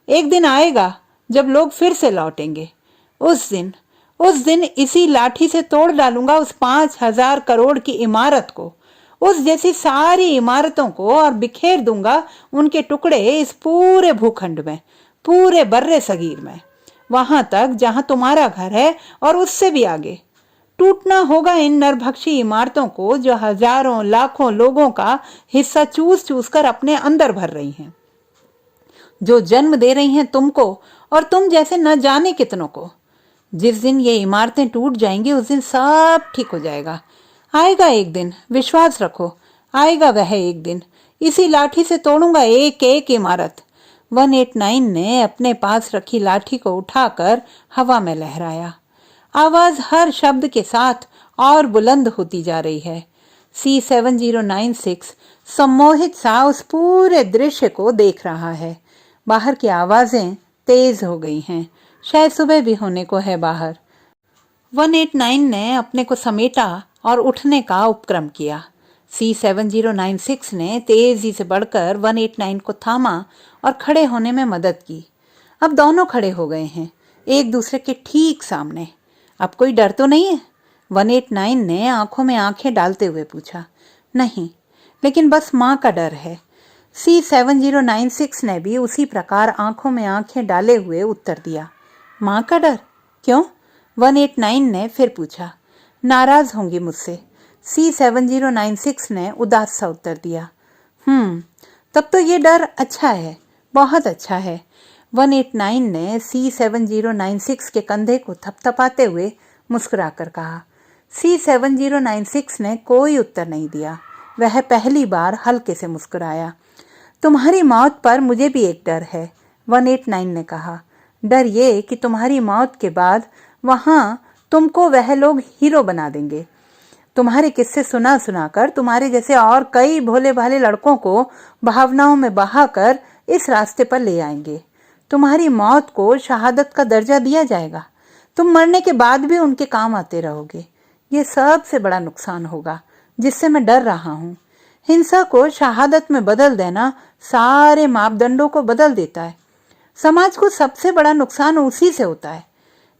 एक दिन आएगा जब लोग फिर से लौटेंगे। उस दिन इसी लाठी से तोड़ डालूंगा उस 5,000 करोड़ की इमारत को, उस जैसी सारी इमारतों को, और बिखेर दूंगा उनके टुकड़े इस पूरे भूखंड में, पूरे बर्रे सगीर में, वहां तक जहां तुम्हारा घर है और उससे भी आगे। टूटना होगा इन नरभक्षी इमारतों को जो हजारों लाखों लोगों का हिस्सा चूस चूस कर अपने अंदर भर रही हैं, जो जन्म दे रही हैं तुमको और तुम जैसे न जाने कितनों को। जिस दिन ये इमारतें टूट जाएंगी उस दिन सब ठीक हो जाएगा। आएगा एक दिन, विश्वास रखो, आएगा वह एक दिन। इसी लाठी से तोड़ूंगा एक एक इमारत। 189 ने अपने पास रखी लाठी को उठाकर हवा में लहराया। आवाज हर शब्द के साथ और बुलंद होती जा रही है। C7096 सम्मोहित सा उस पूरे दृश्य को देख रहा है। बाहर की आवाजें तेज हो गई हैं। शायद सुबह भी होने को है बाहर। 189 ने अपने को समेटा और उठने का उपक्रम किया। C7096 ने तेजी से बढ़कर 189 को थामा और खड़े होने में मदद की। अब दोनों खड़े हो गए हैं, एक दूसरे के ठीक सामने। अब कोई डर तो नहीं है? 189 ने आंखों में आंखें डालते हुए पूछा। नहीं, लेकिन बस माँ का डर है। C7096 ने भी उसी प्रकार आंखों में आंखें डाले हुए उत्तर दिया। माँ का डर? क्यों? 189 ने फिर पूछा। नाराज होंगी मुझसे? C7096 ने उदास सा उत्तर दिया। तब तो ये डर अच्छा है, बहुत अच्छा है। 189 ने C7096 के कंधे को थपथपाते हुए मुस्कुराकर कहा। C7096 ने कोई उत्तर नहीं दिया। वह पहली बार हल्के से मुस्कुराया। तुम्हारी मौत पर मुझे भी एक डर है, 189 ने कहा। डर ये कि तुम्हारी मौत के बाद वहां तुमको वह लोग हीरो बना देंगे। तुम्हारे किस्से सुना सुनाकर तुम्हारे जैसे और कई भोले भाले लड़कों को भावनाओं में बहाकर इस रास्ते पर ले आएंगे। तुम्हारी मौत को शहादत का दर्जा दिया जाएगा। तुम मरने के बाद भी उनके काम आते रहोगे। ये सबसे बड़ा नुकसान होगा जिससे मैं डर रहा हूँ। हिंसा को शहादत में बदल देना सारे मापदंडों को बदल देता है। समाज को सबसे बड़ा नुकसान उसी से होता है।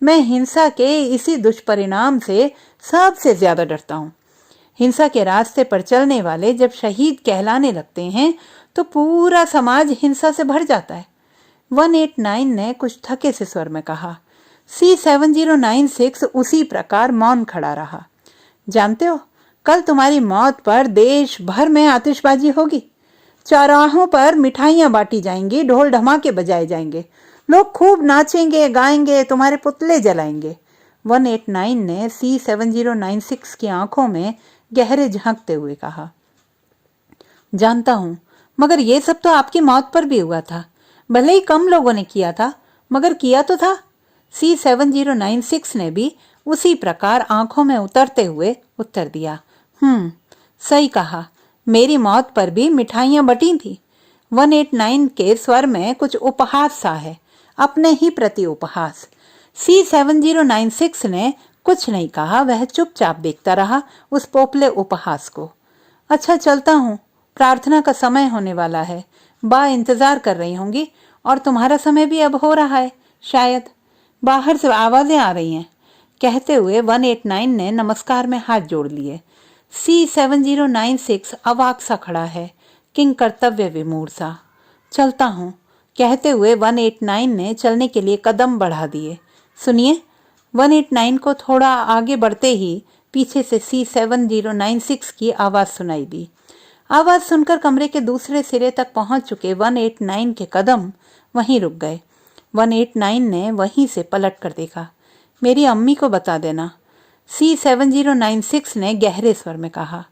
मैं हिंसा के इसी दुष्परिणाम से सबसे ज्यादा डरता हूँ। हिंसा के रास्ते पर चलने वाले जब शहीद कहलाने लगते हैं तो पूरा समाज हिंसा से भर जाता है, 189 ने कुछ थके से स्वर में कहा। C7096 उसी प्रकार मौन खड़ा रहा। जानते हो, कल तुम्हारी मौत पर देश भर में आतिशबाजी होगी। चौराहों पर मिठाइयां बांटी जाएंगी, ढोल ढमाके बजाए जाएंगे, लोग खूब नाचेंगे गाएंगे, तुम्हारे पुतले जलाएंगे। 189 ने C7096 की आंखों में गहरे झांकते हुए कहा। जानता हूं, मगर ये सब तो आपकी मौत पर भी हुआ था। भले ही कम लोगों ने किया था, मगर किया तो था। C7096 ने भी उसी प्रकार आंखों में उतरते हुए उत्तर दिया। सही कहा, मेरी मौत पर भी मिठाइयां बटी थी। 189 के स्वर में कुछ उपहास सा है, अपने ही प्रति उपहास। C7096 ने कुछ नहीं कहा, वह चुपचाप देखता रहा उस पोपले उपहास को। अच्छा, चलता हूँ, प्रार्थना का समय होने वाला है। बा इंतजार कर रही होंगी और तुम्हारा समय भी अब हो रहा है शायद। बाहर से आवाजें आ रही हैं। कहते हुए 189 ने नमस्कार में हाथ जोड़ लिए। C7096 अवाक सा खड़ा है, किंग कर्तव्य विमूढ़ सा। चलता हूँ, कहते हुए 189 ने चलने के लिए कदम बढ़ा दिए। सुनिए, 189 को थोड़ा आगे बढ़ते ही पीछे से C7096 की आवाज सुनाई दी। आवाज सुनकर कमरे के दूसरे सिरे तक पहुंच चुके 189 के कदम वहीं रुक गए। 189 ने वहीं से पलट कर देखा। मेरी अम्मी को बता देना, C7096 ने गहरे स्वर में कहा।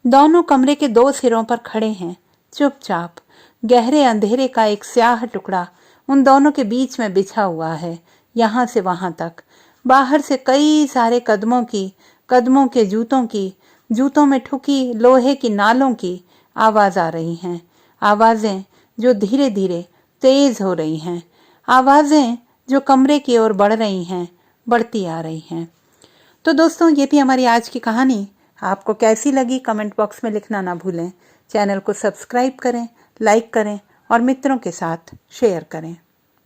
दोनों कमरे के दो सिरों पर खड़े हैं, चुपचाप। गहरे अंधेरे का एक स्याह टुकड़ा उन दोनों के बीच में बिछा हुआ है, यहां से वहां तक। बाहर से कई सारे कदमों के जूतों में ठुकी लोहे की नालों की आवाज आ रही हैं। आवाजें जो धीरे धीरे तेज हो रही हैं, आवाजें जो कमरे की ओर बढ़ रही हैं, बढ़ती आ रही हैं। तो दोस्तों, ये थी हमारी आज की कहानी। आपको कैसी लगी कमेंट बॉक्स में लिखना ना भूलें। चैनल को सब्सक्राइब करें, लाइक करें और मित्रों के साथ शेयर करें।